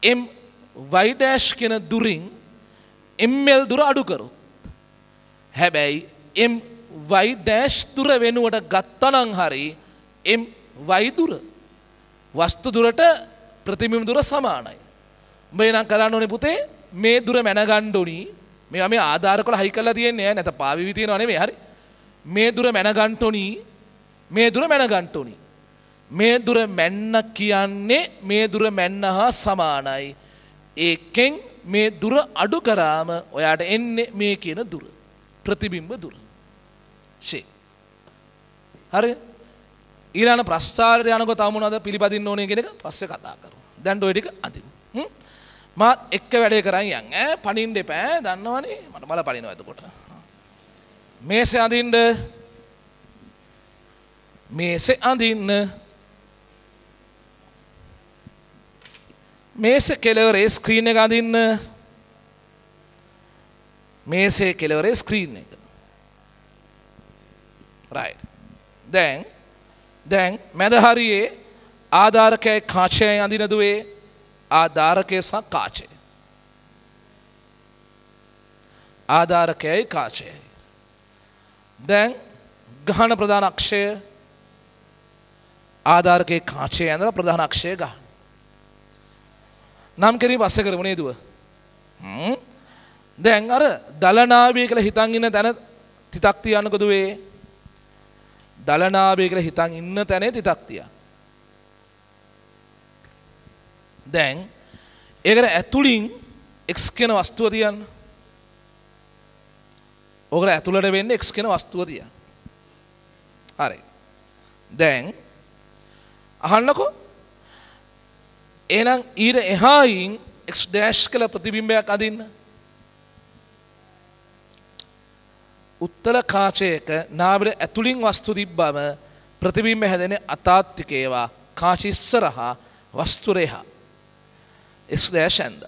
m y dash කියන දුරින් ml දුර අඩු කරොත්. හැබැයි m y dash දුර වෙනුවට ගත්තනම් හරි m y දුර වස්තු දුරට ප්‍රතිබිම්බ දුර සමානයි. උඹ එනම් කරන්න ඕනේ පුතේ මේ දුර මැනගන්න ඕනි. මේවා මේ ආධාරකවල හයි කරලා තියෙන්නේ නැත පාවිවි තියෙනව නෙමෙයි. හරි. මේ දුර මැනගන්න ඕනි. මේ දුර මැනගන්න ඕනි. මේ දුර මැන්න කියන්නේ මේ දුර මැන්න හා සමානයි. ඒකෙන් මේ දුර අඩු කරාම ඔයාට එන්නේ මේ කියන දුර. ප්‍රතිබිම්බ දුර. ෂේ. හරි. ඊළඟ ප්‍රස්ථාරයට යනකොට තව මොනවද පිළිපදින්න ඕනේ කියන එක පස්සේ කතා කරමු. දැන් ඔය ටික අදිමු. මාත් එක්ක වැඩේ කරන් යන් ඈ පණින්න එපා දන්නවනේ මට බල පණිනවා එතකොට. මේසේ අදින්න මේසේ අදින්න මේසේ කෙලවරේ ස්ක්‍රීන් එක අදින්න මේසේ කෙලවරේ ස්ක්‍රීන් එක. right. දැන් මැද හරියේ ආධාරකයයි කාචයයි අඳින දුවේ ආධාරකය සහ කාචය. ආධාරකයයි කාචයයි. දැන් ගහන ප්‍රධාන අක්ෂය ආධාරකයේ කාචය ඇඳලා ප්‍රධාන අක්ෂය ගන්න. නම් කිරීම පස්සේ කරමු නේද? දැන් අර දලනාභය කියලා හිතන් ඉන්න තැන තිතක් තියන්නකො දුවේ. දලනාභය කියලා හිතන් ඉන්න තැනේ තිතක් තියන්න. දැන් ඒකට ඇතුලින් x කියන වස්තුව තියන්න. ඕකට ඇතුළට වෙන්නේ x කියන වස්තුව තියන්න. හරි. දැන් අහන්නකෝ. එහෙනම් ඊට එහායින් x dash කියලා ප්‍රතිබිම්බයක් අදින්න. උත්තර කාචයක නාභයට ඇතුලින් වස්තු තිබ්බම ප්‍රතිබිම්බ හැදෙන්නේ අතාත්තික ඒවා කාච ඉස්සරහා වස්තු රේහා x dash ඇඳ.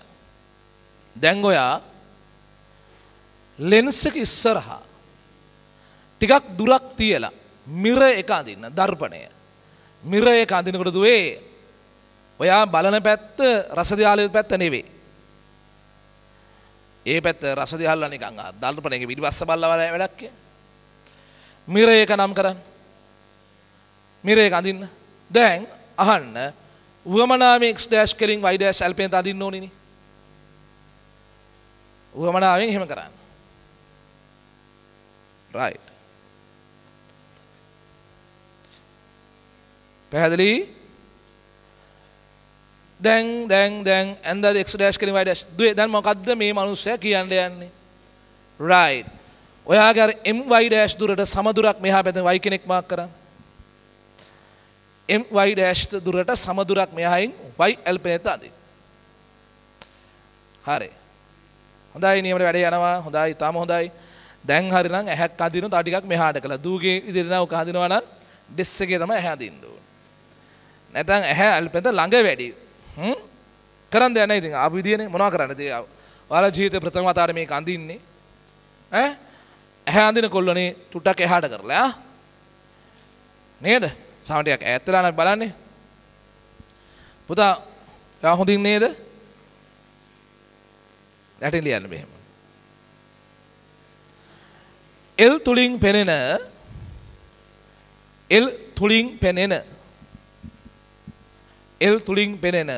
දැන් ඔයා ලෙන්ස් එක ඉස්සරහා ටිකක් දුරක් තියලා මිර එක අඳින්න දර්පණය. මිර එක අඳිනකොට දුවේ ඔයා බලන පැත්ත රසදියාලේ පැත්ත නෙවෙයි. ඒ පැත්ත රසදියාලා නිකන් දර්පණයක පිටිපස්ස බලලා වැඩක් කිය. මිර එක නම් කරන්න. මිර එක අඳින්න. දැන් අහන්න උවමනාවෙන් x dash කෙලින් y dash ඇල්පෙන් අදින්න ඕනේ නේ. උවමනාවෙන් එහෙම කරන්න. right. පැහැදිලි? දැන් ඇඳ x dash කෙලින් y dash දුවේ දැන් මොකද්ද මේ මිනිස්සයා කියන්න යන්නේ? right. ඔයාගේ අර my dash දුරට සම දුරක් මෙහා පැත්තෙන් y කෙනෙක් මාක් කරන්න. my dash දුරට සම දුරක් මෙහායින් y ඇල්පෙනට අදින්න. හරි. හොඳයි නියමට වැඩේ යනවා. හොඳයි තාම හොඳයි. දැන් හරි නම් ඇහැක් අදිනු තව ටිකක් මෙහාට කළා. දූගේ ඉදිරියට නව කහදිනවා නම් ඩෙස් එකේ තමයි ඇහැ අදින්න ඕනේ. නැත්නම් ඇහැ ඇල්පෙන්ට ළඟ වැඩි. කරන් දෙයක් නැහැ ඉතින් ආපු විදියනේ මොනවා කරන්නද? ඔයාලා ජීවිතේ ප්‍රථම වතාවට මේක අඳින්නේ. ඇහැ අඳින කොල්ලනේ තුටක් එහාට කරලා නේද? සාමටියක් ඈත් වෙලා නම් බලන්නේ. පුතා එයා හොඳින් නේද? යටින් ලියන්න මෙහෙම. L තුලින් පෙනෙන L තුලින් පෙනෙන L තුලින් පෙනෙන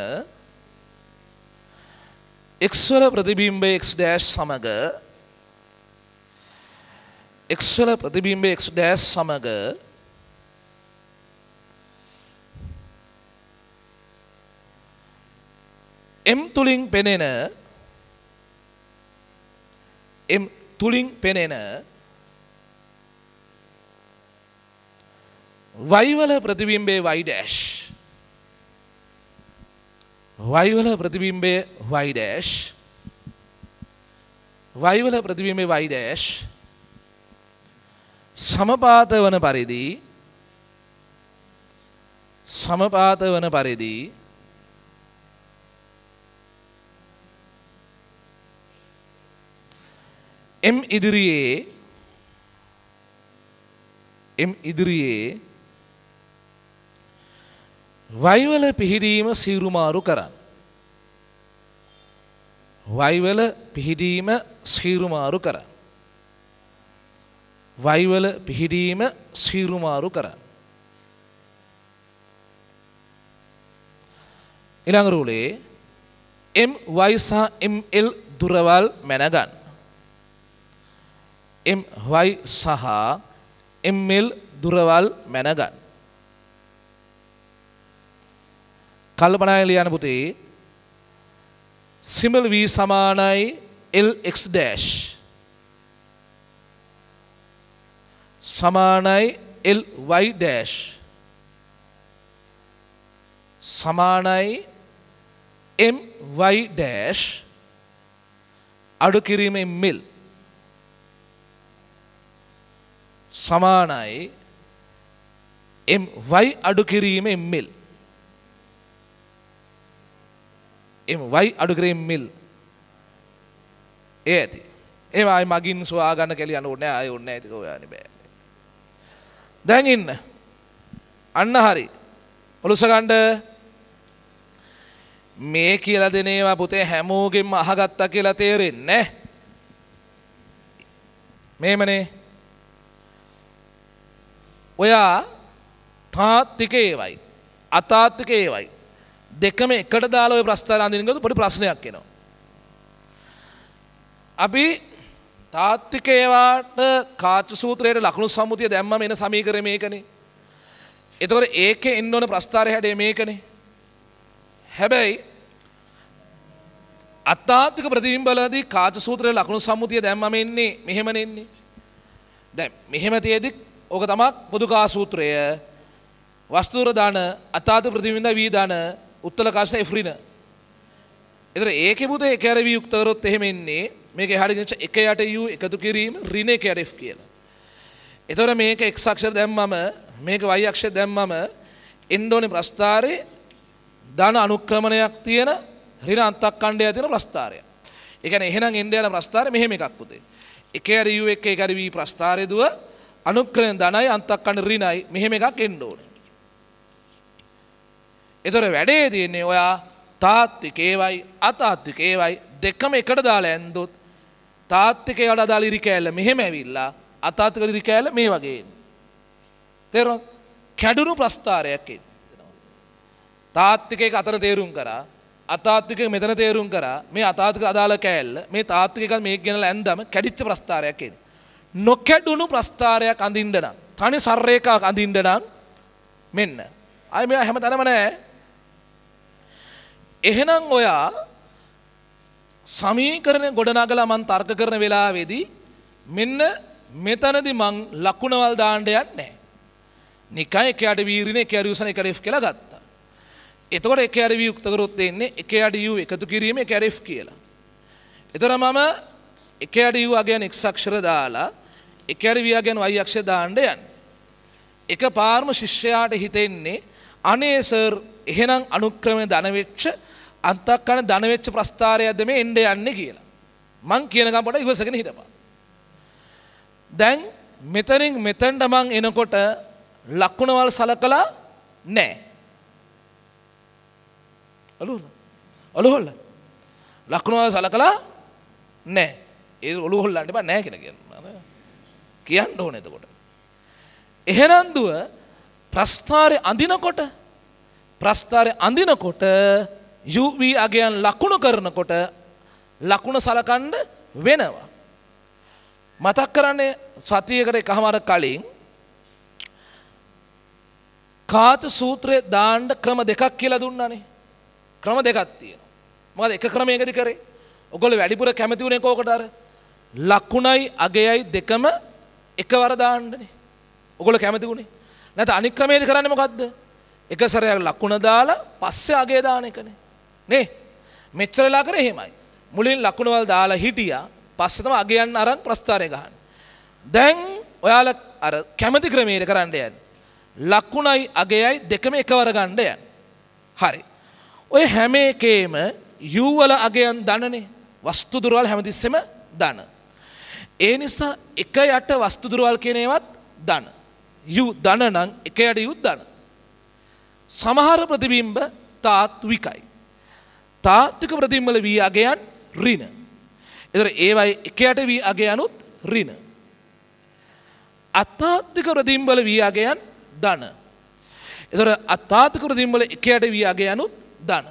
x වල ප්‍රතිබිම්බය x dash සමග x වල ප්‍රතිබිම්බය x dash සමග m තුලින් පෙනෙන y වල ප්‍රතිබිම්බය y dash y වල ප්‍රතිබිම්බය y dash y වල ප්‍රතිබිම්බය y dash සමපාත වන පරිදි m ඉදිරියේ y වල පිහිටීම සීරුමාරු කරන්න. y වල පිහිටීම සීරුමාරු කරන්න. y වල පිහිටීම සීරුමාරු කරන්න. ඊළඟ රූලේ my සහ ml දුරවල් මැනගන්න. my සහ ml දුරවල් මැනගන්න. කල්පනායෙන් ලියන්න පුතේ. සිම්බල් v සමානයි lx dash සමානයි ly dash සමානයි my dash අඩු කිරීමේ මිල් සමානයි my අඩු කිරීමේ මිල් my අඩු කිරීමේ මිල් ඒ ඇති ඒව ආයි මගින් සොයා ගන්න කෙලිය යන්න ඕනේ ආයි ඕනේ නැතික හොයන්නේ බෑ දැන් ඉන්න අන්න හරි ඔලුස ගන්න මේ කියලා දෙන ඒවා පුතේ හැමෝගෙම අහගත්තා කියලා තේරෙන්නේ නැහැ මේමනේ ඔයා තාත්තික ඒවයි අතාත්තික ඒවයි දෙකම එකට දාලා ඔය ප්‍රස්තාර අඳින්න ගියොත් පොඩි ප්‍රශ්නයක් එනවා අපි තාත්තික ඒවාට කාච සූත්‍රයේ ලකුණු සම්මුතිය දැම්මම එන සමීකරණය මේකනේ එතකොට ඒකේ එන්න ඕන ප්‍රස්තාරය හැඩය මේකනේ හැබැයි අතාත්තික ප්‍රතිබිම්බවලදී කාච සූත්‍රයේ ලකුණු සම්මුතිය දැම්මම එන්නේ මෙහෙමනේ එන්නේ දැන් මෙහෙම තියේදී ඕක තමයි පොදු කා සූත්‍රය වස්තුර දාන අතාත්තික ප්‍රතිබිම්බ වී දාන උත්තල කාශ එෆ්රින එතකොට ඒකේ පුතේ එක ඇර වී යුක්ත කරොත් එහෙම එන්නේ මේක එහාට ගෙනච එක යට u එකතු කිරීම ඍණ එක යට f කියලා එතකොට මේක x අක්ෂර දැම්මම මේක y අක්ෂර දැම්මම එන්න ඕනේ ප්‍රස්ථාරේ ධන අනුක්‍රමණයක් තියෙන ඍණ අන්තක්ඛණ්ඩය තියෙන ප්‍රස්ථාරය. ඒ කියන්නේ එහෙනම් එන්න යන ප්‍රස්ථාරය මෙහෙම එකක් පුතේ. එක යට u එක එක v ප්‍රස්ථාරය දුව අනුක්‍රමණ ධනයි අන්තක්ඛණ්ඩ ඍණයි මෙහෙම එකක් එන්න ඕනේ. එතකොට වැඩේ තියෙන්නේ ඔයා තාත්තික ඒවයි අතාත්තික ඒවයි දෙකම එකට දාලා ඇන්දොත් තාත්තික ඒවට අදාළ ඉරි කෑල්ල මෙහෙම ඇවිල්ලා අතාත්තික ඉරි කෑල්ල මේ වගේ එන්නේ. තේරුණාද? කැඩුණු ප්‍රස්ථාරයක් එන්නේ. තාත්තික එක අතන තේරුම් කරා අතාත්තික මෙතන තේරුම් කරා මේ අතාත්තික අදාළ කෑල්ල මේ තාත්තික එක මේක ගෙනලා ඇන්දම කැඩිච්ච ප්‍රස්ථාරයක් එන්නේ. නොකැඩුණු ප්‍රස්ථාරයක් අඳින්න නම් තනි සර් එකක් අඳින්න නම් මෙන්න. ආයි මෙයා හැමතැනම නැහැ. එහෙනම් ඔයා සමීකරණ ගොඩනගලා මම තර්ක කරන වෙලාවේදී මෙන්න මෙතනදී මං ලකුණවල් දාන්න යන්නේ නැහැ. නිකන් එක යට v ඍණ එක යට u සන එක f කියලා ගත්තා. එතකොට එක යට v යුක්ත කරොත් එන්නේ එක යට u එකතු කිරීම එක යට f කියලා. එතකොට මම එක යට u අගයන් x අක්ෂර දාලා එක යට v අගයන් y අක්ෂර දාන්න යන්නේ. එකපාරම ශිෂ්‍යයාට හිතෙන්නේ අනේ සර් එහෙනම් අනුක්‍රමයෙන් ධන වෙච්ච අන්තක්කණ ධන වෙච්ච ප්‍රස්ථාරයක්ද මේ එන්න යන්නේ කියලා. මං කියන ගමන් පොඩ්ඩක් ඉවසගෙන හිටපන්. දැන් මෙතනින් මෙතනට මං එනකොට ලකුණවල් සලකලා නැහැ. ඔලුහොල්ල. ලකුණවල් සලකලා නැහැ. ඒ ඔලුව හොල්ලන්න බෑ නැහැ කියලා කියනවා. කියන්න ඕනේ එතකොට. එහෙනම් දුව ප්‍රස්ථාරේ අඳිනකොට UV අගයන් ලකුණු කරනකොට ලකුණ සලකන්න වෙනවා. මතක් කරන්නේ සතියකට එකමාර කලින් කාච සූත්‍රයේ දාන්න ක්‍රම දෙකක් කියලා දුන්නානේ. ක්‍රම දෙකක් තියෙනවා. මොකද එක ක්‍රමයකදී කරේ. ඔයගොල්ලෝ වැඩිපුර කැමති උනේ කෝකට අර ලකුණයි අගයයි දෙකම එකවර දාන්නනේ. ඔයගොල්ලෝ කැමති උනේ. නැත්නම් අනික් ක්‍රමයේදී කරන්නේ මොකද්ද? එක සැරයක් ලකුණ දාලා පස්සේ අගය දාන එකනේ. නේ? මෙච්චරලා කරේ එහෙමයි. මුලින් ලකුණවල් දාලා හිටියා. පස්සේ තමයි අගයන් අරන් ප්‍රස්ථාරය ගහන්නේ. දැන් ඔයාලා අර කැමති ක්‍රමයේදී කරන්න යන්නේ. ලකුණයි අගයයි දෙකම එකවර ගන්න යන්නේ. හරි. ඔය හැම එකේම u වල අගයන් ධනනේ. වස්තු දුරවල් හැමතිස්සෙම ධන. ඒ නිසා එක යට වස්තු දුරවල් කියන ඒවත් ධන. u ධන නම් එක යට u ධන. සමහර ප්‍රතිබිම්බ තාත්විකයි. තාත්වික ප්‍රතිබිම්බ වල v අගයන් ඍණ. ඒතර ඒවයි එක යට v අගයනුත් ඍණ. අතාත්වික ප්‍රතිබිම්බ වල v අගයන් ධන. ඒතර අතාත්වික ප්‍රතිබිම්බ වල එක යට v අගයනුත් ධන.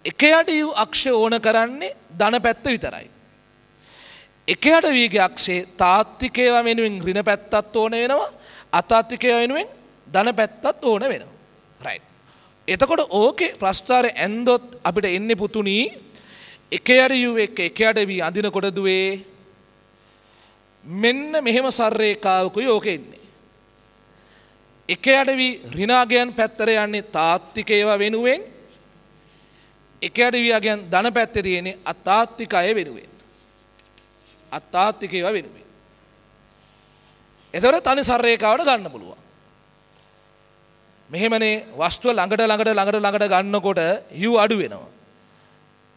එක යට u අක්ෂය ඕන කරන්නේ ධන පැත්ත විතරයි. එක යට v ගේ අක්ෂයේ තාත්වික ඒවා වෙනුවෙන් ඍණ පැත්තත් ඕන වෙනවා. අතාත්වික ඒවා වෙනුවෙන් ධන පැත්තත් ඕන වෙනවා. රයිට්. එතකොට ඕකේ ප්‍රස්ථාරය ඇන්දොත් අපිට එන්නේ පුතුණි එකයරියු එක්ක එකයට වී අඳිනකොට දුවේ මෙන්න මෙහෙම සර්රේඛාවකුයි ඕකේ ඉන්නේ. එකයට වී ඍණාගයන් පැත්තට යන්නේ තාත්වික ඒවා වෙනුවෙන් එකයට වී අගයන් ධන පැත්තේ තියෙන්නේ අතාත්වික අය වෙනුවෙන්. අතාත්වික ඒවා වෙනුවෙන්. එතකොට තනි සර්රේඛාවට ගන්න පුළුවන්. මෙහෙමනේ වස්තුව ළඟට ගන්නකොට u අඩු වෙනවා.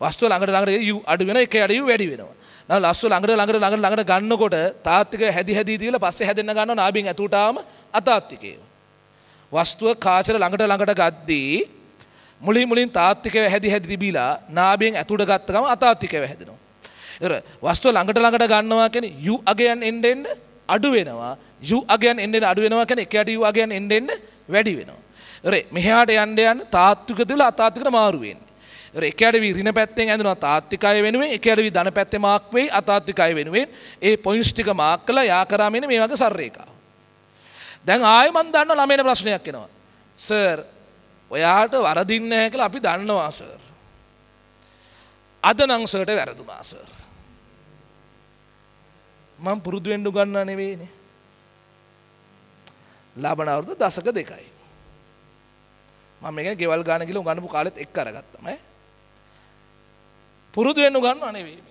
වස්තුව ළඟට u අඩු වෙනවා එකයට u වැඩි වෙනවා. නැත්නම් ලස්තුව ළඟට ගන්නකොට තාත්වික හැදි දීලා පස්සේ හැදෙන්න ගන්නවා නාභියෙන් ඇතුළට ආවම අතාත්විකේ. වස්තුව කාචර ළඟට ගද්දී මුලින් තාත්විකව හැදි තිබිලා නාභියෙන් ඇතුළට ගත්ත ගම අතාත්විකව හැදෙනවා. ඒතර වස්තුව ළඟට ගන්නවා කියන්නේ u අගයන් එන්න අඩු වෙනවා. u අගයන් එන්න අඩු වෙනවා කියන්නේ එකයට u අගයන් එන්න වැඩි වෙනවා. ඒතර මෙහාට යන්න තාත්වික තිබුණා අතාත්විකට මාරු වෙන්නේ. ඒතර එකයට වී ඍණ පැත්තෙන් ඇඳුනා තාත්විකය වෙනුවෙන් එකයට වී ධන පැත්තේ මාක් වෙයි අතාත්විකය වෙනුවෙන් ඒ පොයින්ට්ස් ටික මාක් කළා යා කරා මෙන්න මේ වගේ සර්රේඛාව. දැන් ආයෙ මම දන්නවා ළමයින ප්‍රශ්නයක් එනවා. සර් ඔයාට වරදින්නේ නැහැ කියලා අපි දන්නවා සර්. අද නම් සර්ට වැරදුනා සර්. මම පුරුදු වෙන්න උගන්නා නෙවෙයිනේ. ලබන අවුරුදු දශක දෙකයි. මම මේක ගෙවල් ගාන කියලා උගන්වපු කාලෙත් එක්ක අරගත්තා මම. පුරුදු වෙන්න උගන්වනවා නෙවෙයි.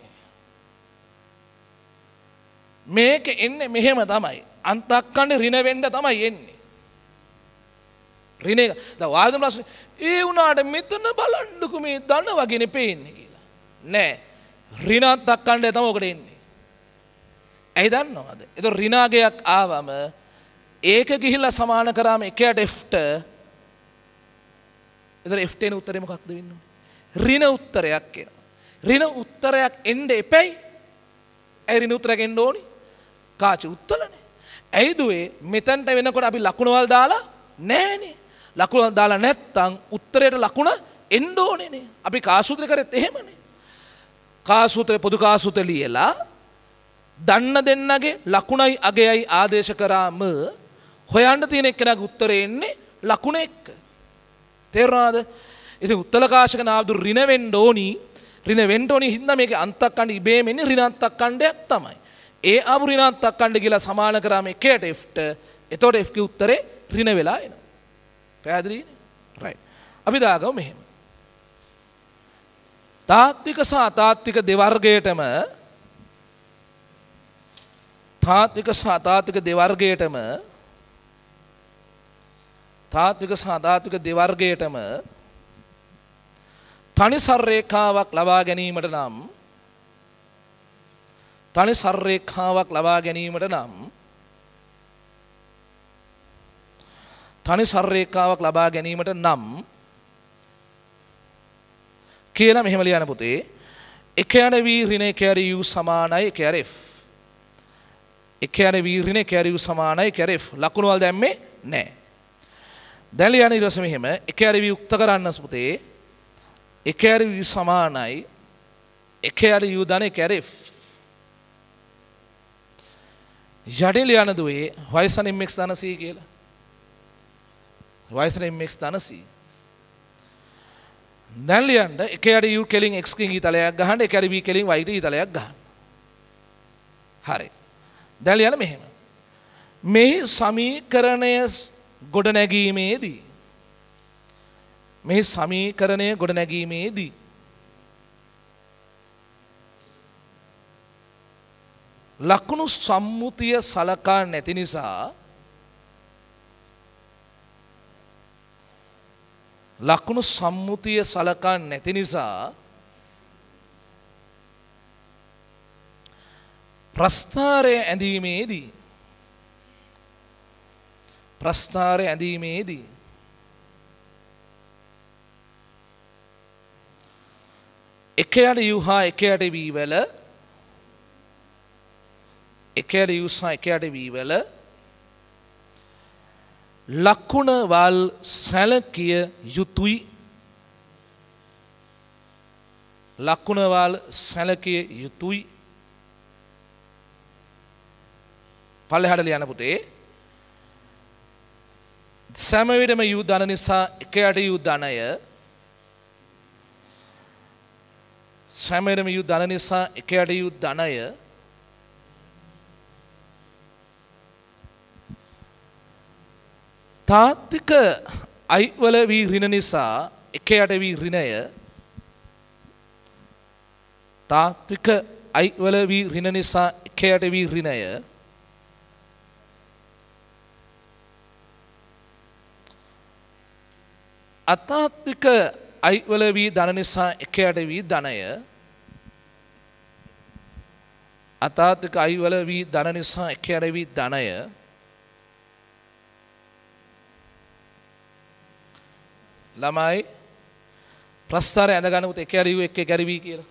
මේක එන්නේ මෙහෙම තමයි. අන්තක්කන්නේ ඍණ වෙන්න තමයි එන්නේ. ඍණ දැන් වාද ප්‍රශ්නේ ඒ උනාට මෙතන බලන්නකෝ මේ ධන වගේනේ පේන්නේ කියලා. නෑ. ඍණ අන්තක්කන්නේ තමයි ඔකට එන්නේ. ඇයි දන්නවද? ඒක ඍණාගයක් ආවම ඒක ගිහිල්ලා සමාන කරාම එකයට F-ට එතන F-ට එන උත්තරේ මොකක්ද වෙන්නේ? ඍණ උත්තරයක් එනවා. ඍණ උත්තරයක් එන්න එපැයි. ඒ ඍණ උත්තරයක් එන්න ඕනි. කාච උත්තරනේ. ඇයි දුවේ මෙතනට වෙනකොට අපි ලකුණවල් දාලා නැහනේ. ලකුණවල් දාලා නැත්තම් උත්තරයට ලකුණ එන්න ඕනේනේ. අපි කාසූත්‍රය කරෙත් එහෙමනේ. කාසූත්‍රය පොදු කාසූත්‍රය ලියලා දන්න දෙන්නගේ ලකුණයි අගයයි ආදේශ කරාම හොයන්න තියෙන එක්කෙනාගේ උත්තරේ එන්නේ ලකුණ එක්ක. තේරුණාද? ඉතින් උත්තලකාශක නාමදු ඍණ වෙන්න ඕනි. ඍණ වෙන්න ඕනි හින්දා මේකේ අන්තක්කණ්ඩ ඉබේම එන්නේ ඍණ අන්තක්කණ්ඩයක් තමයි. ඒ ආපු ඍණ අන්තක්කණ්ඩ කියලා සමාන කරාම එකයට F-ට එතකොට F ගේ උත්තරේ ඍණ වෙලා එනවා. පැහැදිලිනේ? රයිට්. අපි දාගමු මෙහෙම. තාත්වික සහ අතාත්වික දෙවර්ගයටම තාත්වික සහ අතාත්වික දෙවර්ගයටම තනි සර්රේඛාවක් ලබා ගැනීමට නම් කියලා මෙහෙම ලියන්න පුතේ. එකයට වී ඍණ එකයට u සමානයි එකයට F. එකයට වී ඍණ එකයට u සමානයි එකයට F. ලකුණු වල දැම්මේ නැහැ. දැන් ලියන්න ඊට පස්සේ මෙහෙම එකයට වී යුක්ත කරන්න පුතේ. එකයට වී සමානයි එකයට u ධන එකයට F. යටින් ලියන්න දුවේ y mx ධන c කියලා. y mx ධන c. දැන් ලියන්න එකයට u කෙලින් x කින් ඊතලයක් ගහන්න එකයට v කෙලින් y ට ඊතලයක් ගහන්න. හරි. දැන් ලියන්න මෙහෙම. මේ සමීකරණය ගොඩනැගීමේදී ලකුණු සම්මුතිය සලකා නැති නිසා ප්‍රස්ථාරය ඇඳීමේදී එකයට u හා එකයට v වල ලකුණවල් සැලකිය යුතුයි. පල්ලෙහාට ලියන්න පුතේ. සෑම විටම U ධන නිසා එක යට U ධනය සෑම විටම U ධන නිසා එක යට U ධනය තාත්වික I වල V ඍණ නිසා එක යට V ඍණය තාත්වික I වල V ඍණ නිසා එක යට V ඍණය අතාත්වික I වල V ධන නිසා එක යට V ධනය අතාත්වික I වල V ධන නිසා එක යට V ධනය ළමයි ප්‍රස්ථාරය ඇඳ ගන්නකොට එක යට U එක යට V කියලා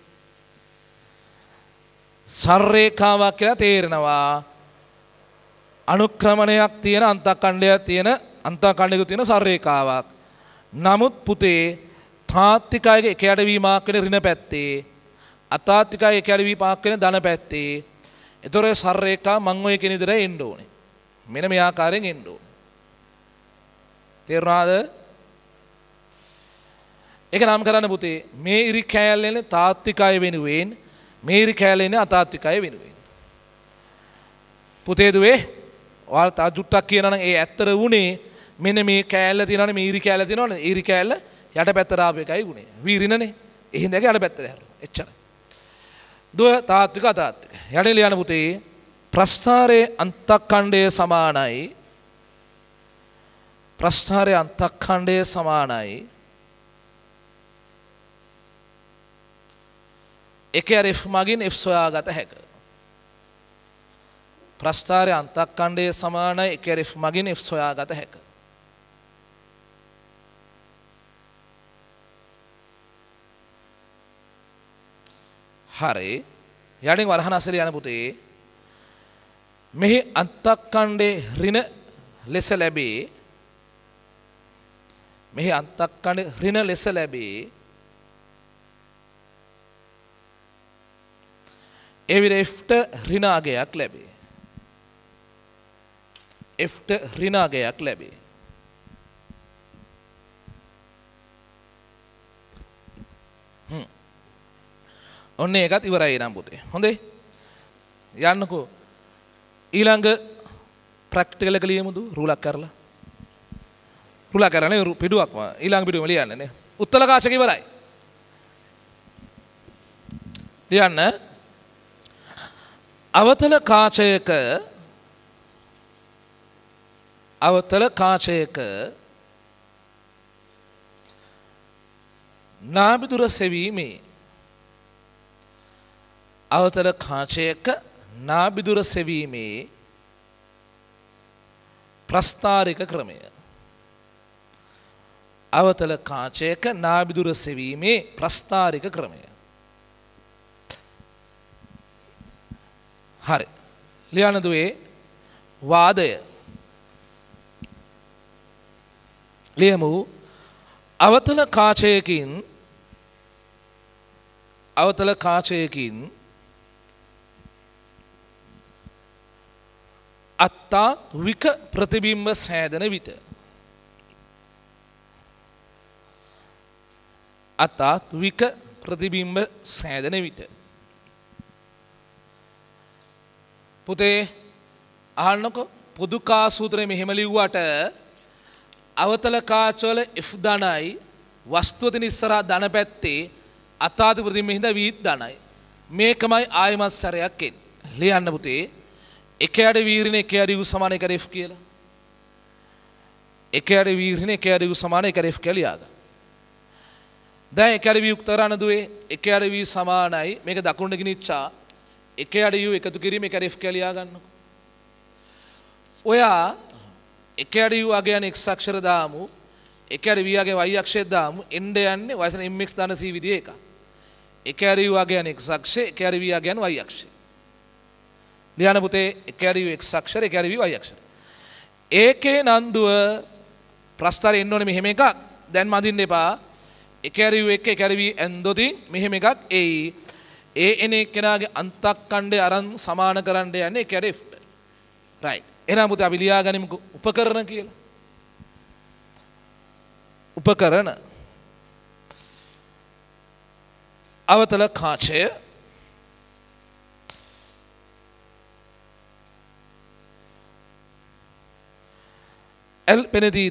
සර්රේඛාවක් කියලා තේරෙනවා අනුක්‍රමණයක් තියෙන අන්තකණ්ඩයක් තියෙන අන්තකණ්ඩයක තියෙන සර්රේඛාවක් නමුත් පුතේ තාත්විකයක එක යට V මාක් වෙන ඍණ පැත්තේ අතාත්විකයක එක යට V මාක් වෙන ධන පැත්තේ ඒතොර සර්රේඛා මං ඔය කියන විදිහට එන්න ඕනේ මෙන්න මේ ආකාරයෙන් එන්න ඕනේ තේරුණාද ඒක නම් කරන්න පුතේ මේ ඉරි කෑල්ලේ තාත්විකය වෙනුවෙන් මේ ඉරි කෑල්ලේ අතාත්විකය වෙනුවෙන් පුතේ දුවේ ඔයාලා තා ජුට්ටක් කියනවා නම් ඒ ඇත්තට වුණේ මෙන්න මේ කෑල්ල තියෙනවනේ මේ ඉරි කෑල්ල තියෙනවනේ ඉරි කෑල්ල යට පැත්තට ආපු එකයි උනේ වීරිනනේ එහෙනම් ඒක යට පැත්තට හැරුණා එච්චරයි දුව තාත්වික අතාත්වික යන්නේ ලියන පුතේ ප්‍රස්ථාරයේ අන්තක්ඛණ්ඩය සමානයි ප්‍රස්ථාරයේ අන්තක්ඛණ්ඩය සමානයි එක F මගින් F සොයාගත හැක ප්‍රස්ථාරයේ අන්තක්ඛණ්ඩය සමානයි එක F මගින් F සොයාගත හැක හරි යටින් වරහන් අසල යන පුතේ මෙහි අන්තක්ඛණ්ඩේ ඍණ ලෙස ලැබේ මෙහි අන්තක්ඛණ්ඩේ ඍණ ලෙස ලැබේ ඒ විට Fට ඍණ අගයක් ලැබේ Fට ඍණ අගයක් ලැබේ ඔන්න ඒකත් ඉවරයි නම් පුතේ හොඳේ යන්නකෝ ඊළඟ ප්‍රැක්ටිකල් එක ලියමුද රූලක් කරලා රූලක් කරන්නේ පිටුවක් ඊළඟ පිටුවම ලියන්න නේ උත්තල කාචක ඉවරයි ලියන්න අවතල කාචයක නාභිදුර සෙවීමේ අවතල කාචයක නාභිදුර සෙවීමේ ප්‍රස්ථාරික ක්‍රමය අවතල කාචයක නාභිදුර සෙවීමේ ප්‍රස්ථාරික ක්‍රමය හරි ලියන්න දුවේ වාදය ලියමු අවතල කාචයකින් අත්තාත්වික ප්‍රතිබිම්බ සෑදෙන විට අත්තාත්වික ප්‍රතිබිම්බ සෑදෙන විට පුතේ අහන්නකො පොදු කා සූත්‍රය මෙහෙම ලිව්වට අවතල කාචවල F ධනයි වස්තුව තියෙන ඉස්සරහා ධන පැත්තේ අත්තාත්වික ප්‍රතිබිම්බ හින්දා V ධනයි මේකමයි ආයමත් සැරයක් එන්නේ ලියන්න පුතේ එක යට වීරින එක යට U සමාන එක F කියලා එක යට වීරින එක යට U සමාන එක F කියලා ලියාගන්න දැන් එක යට V යුක්ත කරන්න දුවේ එක යට V සමානයි මේක දකුණට ගෙනිච්චා එක යට U එකතු කිරීම එක F කියලා ලියා ගන්නකො ඔයා එක යට U අගය යන x අක්ෂර දාමු එක යට V අගය y අක්ෂය දාමු එන්න යන්නේ වයසන mx දාන c විදිය එක එක යට U අගය යන x අක්ෂය එක යට V අගය යන y අක්ෂය ලියන පුතේ එක යට U x අක්ෂර එක යට V y අක්ෂර ඒකේ නන්දුව ප්‍රස්ථාරය එන්න ඕනේ මෙහෙම එකක් දැන් මදින්න එපා එක යට U එක යට V ඇන්දොතින් මෙහෙම එකක් එයි ඒ එන එක්කෙනාගේ අන්තක්ඛණ්ඩය අරන් සමාන කරන්න යන්නේ එක යට F right එහෙනම් පුතේ අපි ලියා ගනිමුකෝ උපකරණ කියලා උපකරණ අවතල කාචය L පෙනති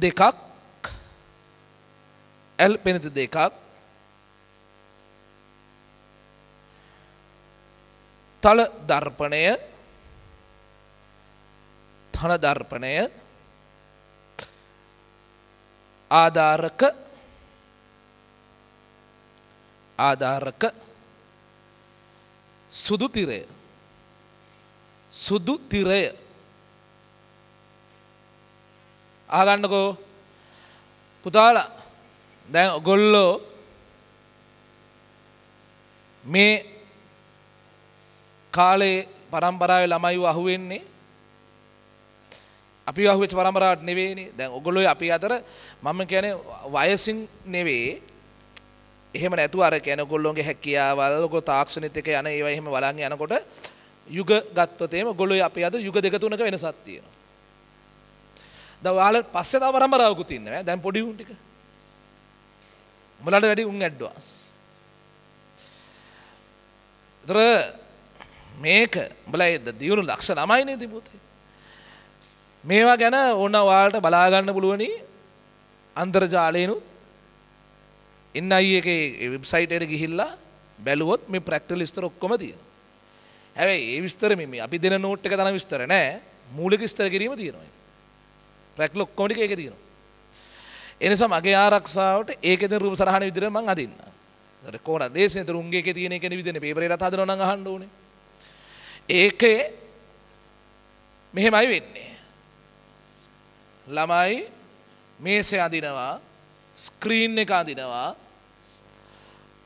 දෙකක් L පෙනති දෙකක් තල දර්පණය ධන දර්පණය ආධාරක සුදු තිරය ආගන්නකෝ පුතාලා දැන් ඔයගොල්ලෝ මේ කාලේ පරම්පරාවේ ළමයිව අහුවෙන්නේ අපි අහුවෙච්ච පරම්පරාවට නෙවෙයිනේ. දැන් ඔයගොල්ලෝ අපි අතර මම කියන්නේ වයසින් නෙවෙයි. එහෙම නැතුව අර කියන්නේ ඔයගොල්ලෝගේ හැකියාවල් ඔයගොල්ලෝ තාක්ෂණිත් එක්ක යන ඒවා එහෙම බලන් යනකොට යුග ගත්තොත් එහෙම ඔයගොල්ලෝ අපි අද යුග දෙක තුනක වෙනසක් තියෙනවා. දැන් ඔයාලා පස්සේ තව පරම්පරාවකුත් ඉන්නවා. දැන් පොඩි උන් ටික. උඹලට වැඩි උන් ඇඩ්වාන්ස්. ඒතර මේක උඹලා දියුණු ලක්ෂ ළමයිනේ තිබුතේ. මේවා ගැන ඕන ඔයාලට බලා ගන්න පුළුවනි අන්තර්ජාලයෙන්ුත් NIE එකේ වෙබ්සයිට් එකට ගිහිල්ලා බැලුවොත් මේ ප්‍රැක්ටිකල් විස්තර ඔක්කොම තියෙනවා. හැබැයි ඒ විස්තර මේ අපි දෙන නෝට් එක තරම් විස්තර නෑ. මූලික විස්තර කිරීම තියෙනවා. ප්‍රැක්ටිකල් ඔක්කොම ටික ඒකේ තියෙනවා. ඒ නිසා මගේ ආරක්ෂාවට ඒකේ දෙන රූප සරහන විදිහට මම අදින්න. ඒතර කොහොමද දේශේ තුරුන්ගේ එකේ තියෙන එකේ විදිහනේ පේපරේට හදනවා නම් අහන්න ඕනේ. ඒකේ මෙහෙමයි වෙන්නේ. ළමයි මේසේ අදිනවා ස්ක්‍රීන් එක අදිනවා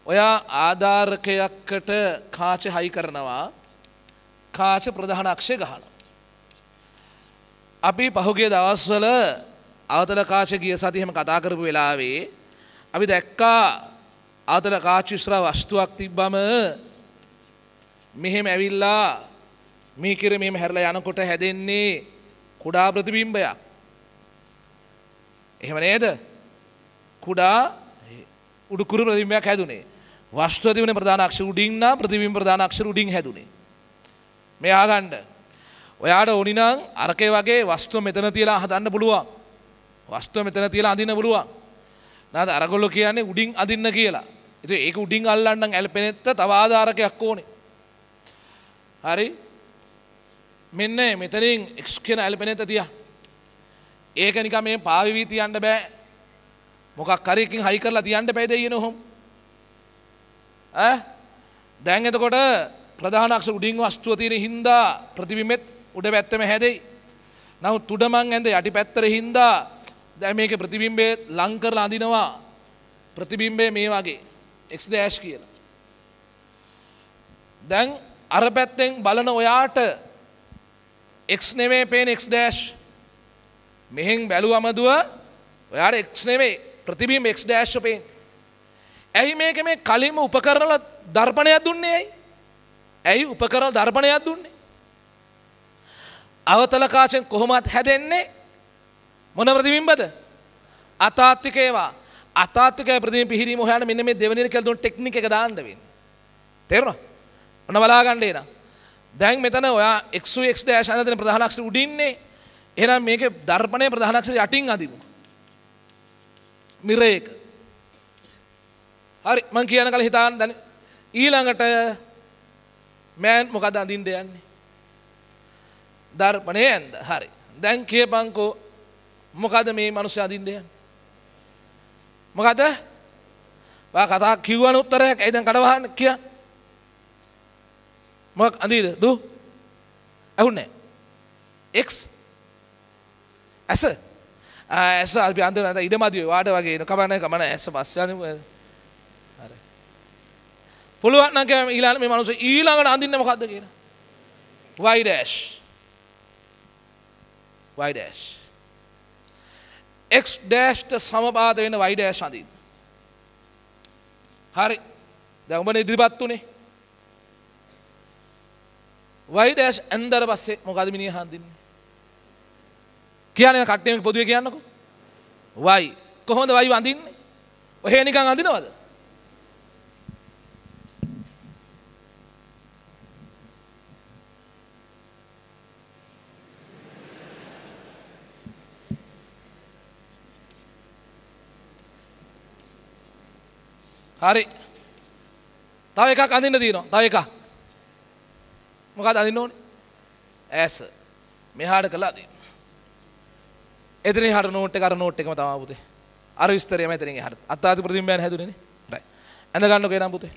ඔයා ආධාරකයකට කාච හයි කරනවා කාච ප්‍රධාන අක්ෂය ගහනවා. අපි පහුගිය දවස්වල අවතල කාච ගිය සතිය එහෙම කතා කරපු වෙලාවේ අපි දැක්කා අවතල කාච ඉස්සරහ වස්තුවක් තිබ්බම මෙහෙම ඇවිල්ලා මේ කිරේ මෙහෙම හැරලා යනකොට හැදෙන්නේ කුඩා ප්‍රතිබිම්බයක්. එහෙම නේද? කුඩා උඩුකුරු ප්‍රතිබිම්බයක් හැදුනේ. වස්තුව තිබුණේ ප්‍රධාන අක්ෂර උඩින් නා ප්‍රතිබිම්බ ප්‍රධාන අක්ෂර උඩින් හැදුනේ. මේ ආගන්න. ඔයාට ඕනි නම් අරකේ වගේ වස්තුව මෙතන තියලා හදන්න පුළුවන්. වස්තුව මෙතන තියලා අඳින්න පුළුවන්. නාද අරගොල්ලෝ කියන්නේ උඩින් අඳින්න කියලා. ඉතින් ඒක උඩින් අල්ලන්න ඇල්පෙනෙත්ත තව ආධාරකයක් ඕනේ. හරි? මෙන්න මෙතනින් X කියන ඇල්පෙනෙත්ත තියා. ඒක නිකන් මේ පාවිවි තියන්න බෑ. මොකක් හරි එකකින් හයි කරලා තියන්න බෑ දෙයියන ඔහොම. දැන් එතකොට ප්‍රධාන අක්ෂර උඩින් වස්තුව තියෙන හින්දා ප්‍රතිබිම්බෙත් උඩ පැත්තම හැදෙයි. නමුත් උඩ මං ඇඳ යටි පැත්තේ හින්දා දැන් මේකේ ප්‍රතිබිම්බේ ලං කරලා අඳිනවා. ප්‍රතිබිම්බේ මේ වගේ x dash කියලා. දැන් අර පැත්තෙන් බලන ඔයාට x නෙමෙයි පේන x dash. මෙහෙන් බැලුවම දුව ඔයාට x නෙමෙයි ප්‍රතිබිම්බ x dash පේන්නේ. ඇයි මේක මේ කලින්ම උපකරණ දර්පණයක් දුන්නේ ඇයි? ඇයි උපකරණ දර්පණයක් දුන්නේ? අවතල කාචෙන් කොහොමද හැදෙන්නේ? මොන ප්‍රතිබිම්බද? අතාත්වික ඒවා. අතාත්වික ප්‍රතිබිම්බ පිහිරීම හොයන්න මෙන්න මේ දෙවෙනි කියලා දුන්න ටෙක්නික් එක දාන්න වෙන්නේ. තේරුණා? ඔන්න බලා ගන්න එන. දැන් මෙතන ඔයා x x dash අඳින ප්‍රධාන අක්ෂර උඩින්නේ. එහෙනම් මේකේ දර්පණයේ ප්‍රධාන අක්ෂර යටින් අදිමු. මිරේක. හරි මං කියන කල හිතාන්න දැන් ඊළඟට මෑන් මොකද අඳින්න යන්නේ? දර්පණයේ ඇඳ. හරි. දැන් කියපන්කෝ මොකද මේ මිනිස්සු අඳින්න යන්නේ? මොකද? වා කතා කිව්වන උත්තරයක්. ඒ දැන් කඩවහන්න කියන්න. මොකක් අඳිද? දු. ඇහුන්නේ. x ඇස ඇස අපි අන්දර නැත ඉඩමදිව වාඩ වගේ කමන්නේ කමන්නේ ඇස පස්සේ අඳිමු. හරි. පුළුවන් නම් කියම ඊළඟ මේ මිනිස්සු ඊළඟට අඳින්නේ මොකද්ද කියන? y dash. y dash. x dash ට සමපාත වෙන y dash අඳින්න. හරි. දැන් ඔබනේ ඉදිරිපත් උනේ. y dash ඇන්දර පස්සේ මොකද මිනිහා අඳින්නේ? කියන්නේ කට්ටියම පොදුවේ කියන්නකෝ. y කොහොමද වයි වඳින්නේ? ඔහෙ නිකන් අඳිනවද? හරි. තව එකක් අඳින්න තියෙනවා. තව එකක්. මොකක්ද අඳින්න ඕනේ? ඇස. මෙහාට කළා දෙන්න. එතනින් හර නෝට් එක අර නෝට් එකම තමයි පුතේ. අර විස්තරයම එතනින් එහාට. අත්ආදි ප්‍රතිබිම්බයන් හැදුනේ නේ. රයිට්. ඇඳ ගන්නකෝ එනම් පුතේ.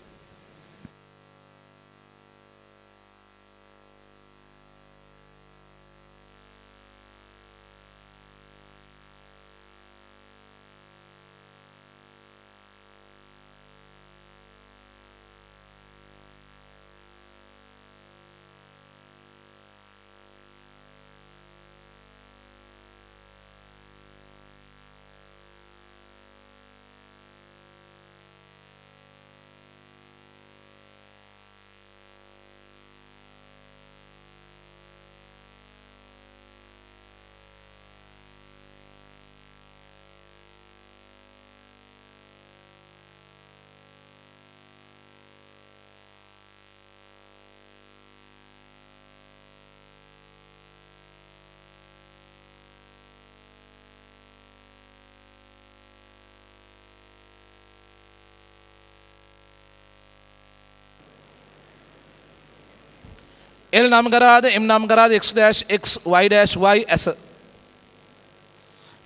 L නම් කරාද M නම් කරාද x dash x y dash y ඇස.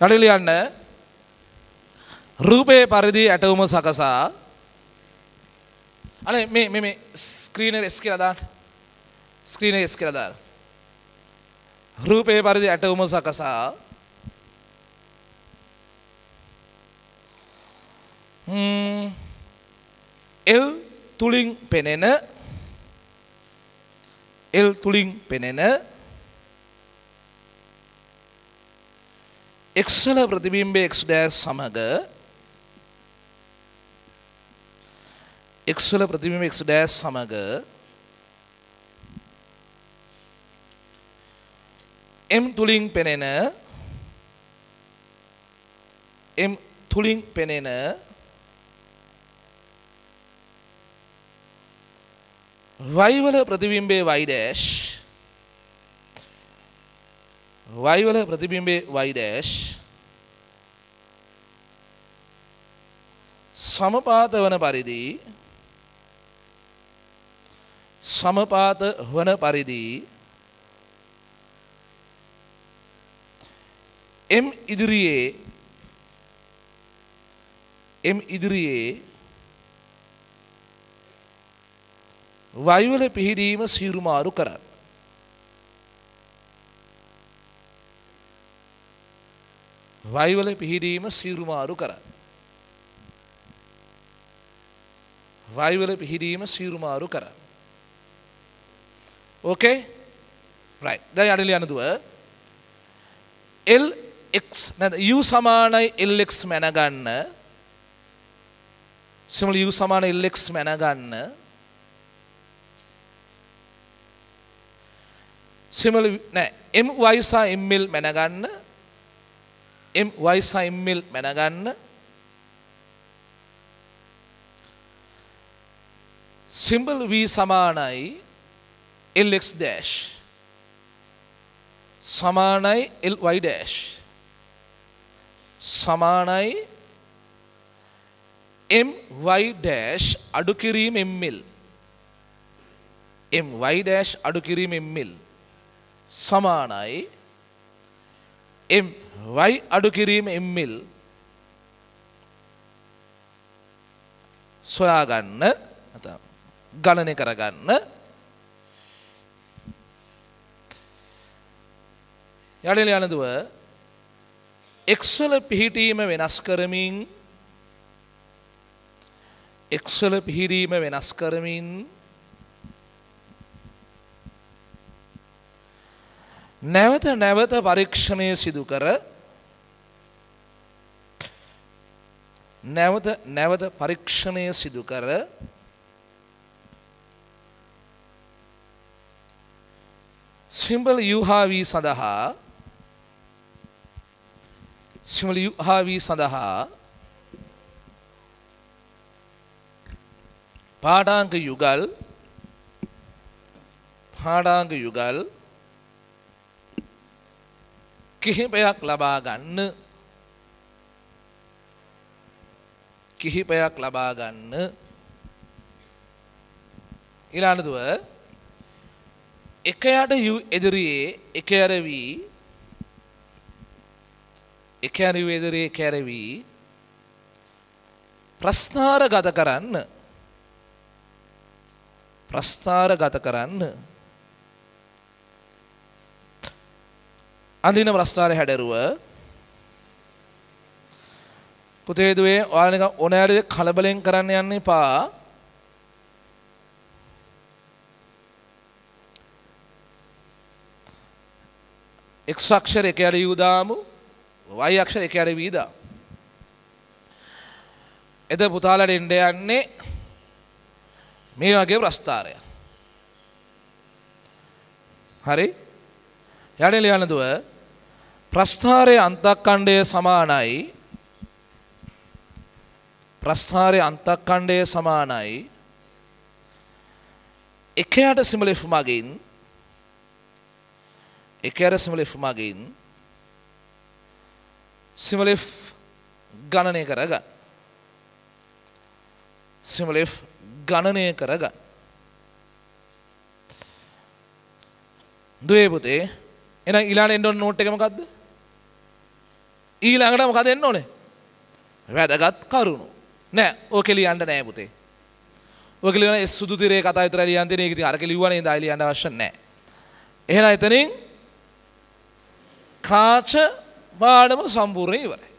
රටේ ලියන්න රූපේ පරිදි ඇටවුම සකසා අනේ මේ ස්ක්‍රීන් එක S කියලා දාන්න. ස්ක්‍රීන් එක S කියලා දාන්න. රූපේ පරිදි ඇටවුම සකසා L තුලින් පෙනෙන L තුලින් පෙනෙන x වල ප්‍රතිබිම්බය x dash සමග x වල ප්‍රතිබිම්බය x dash සමග m තුලින් පෙනෙන y වල ප්‍රතිබිම්බේ y dash සමපාත වන පරිදි m ඉදිරියේ වයිවල පිහිටීම සීරුමාරු කරන්න. වයිවල පිහිටීම සීරුමාරු කරන්න. වයිවල පිහිටීම සීරුමාරු කරන්න. ඕකේ? රයිට්. දැන් යඩිය යන දුව Lx නැත්නම් u සමානයි Lx මැනගන්න. සිමුල u සමානයි Lx මැනගන්න. සිමල නෑ my සහ ml මැනගන්න my සහ ml මැනගන්න සිම්බල් v සමානයි lx dash සමානයි ly dash සමානයි my dash අඩු කිරීම ml my dash අඩු කිරීම ml සමානයි my අඩු කිරීම ml සොයාගන්න නැත්නම් ගණනය කරගන්න යඩෙල යනදුව x වල පිහිටීම වෙනස් කරමින් නැවත පරීක්ෂණය සිදු කර නැවත පරීක්ෂණය සිදු කර සිම්බල් u හා v සඳහා සිංහල හා වී සඳහා පාඩාංග යුගල් කිහිපයක් ලබා ගන්න ඊළඟටව එක යට යු එදිරියේ එක ඇරවි ප්‍රස්ථාරගත කරන්න අඳින ප්‍රස්ථාරය හැඩරුව පුතේ දුවේ ඔයාලා නිකන් ඕනෑරේ කලබලෙන් කරන්න යන්න එපා. x අක්ෂර එක යට u දාමු, y අක්ෂර එක යට v දාමු. එතන පුතාලට එන්න යන්නේ මේ වගේ ප්‍රස්ථාරයක්. හරි? යන්නේ ලියන්න දුව ප්‍රස්ථාරයේ අන්තක්ඛණ්ඩය සමානයි එක යට සිමලිෆ් මගින් සිමලිෆ් ගණනය කරගන්න. දුවේ පුතේ එහෙනම් ඊළඟට එන්න ඕන නෝට් එක මොකද්ද? ඊළඟට මොකද එන්න ඕනේ? වැදගත් කරුණු. නෑ ඕකේ ලියන්න නෑ පුතේ. ඕකේ ලියන ඒ සුදු තිරේ කතා විතරයි ලියන්න තියෙන්නේ. ඒක ඉතින් අරක ලියුවා නේද? ආයි ලියන්න අවශ්‍ය නෑ. එහෙනම් එතනින් කාච පාඩම සම්පූර්ණ ඉවරයි.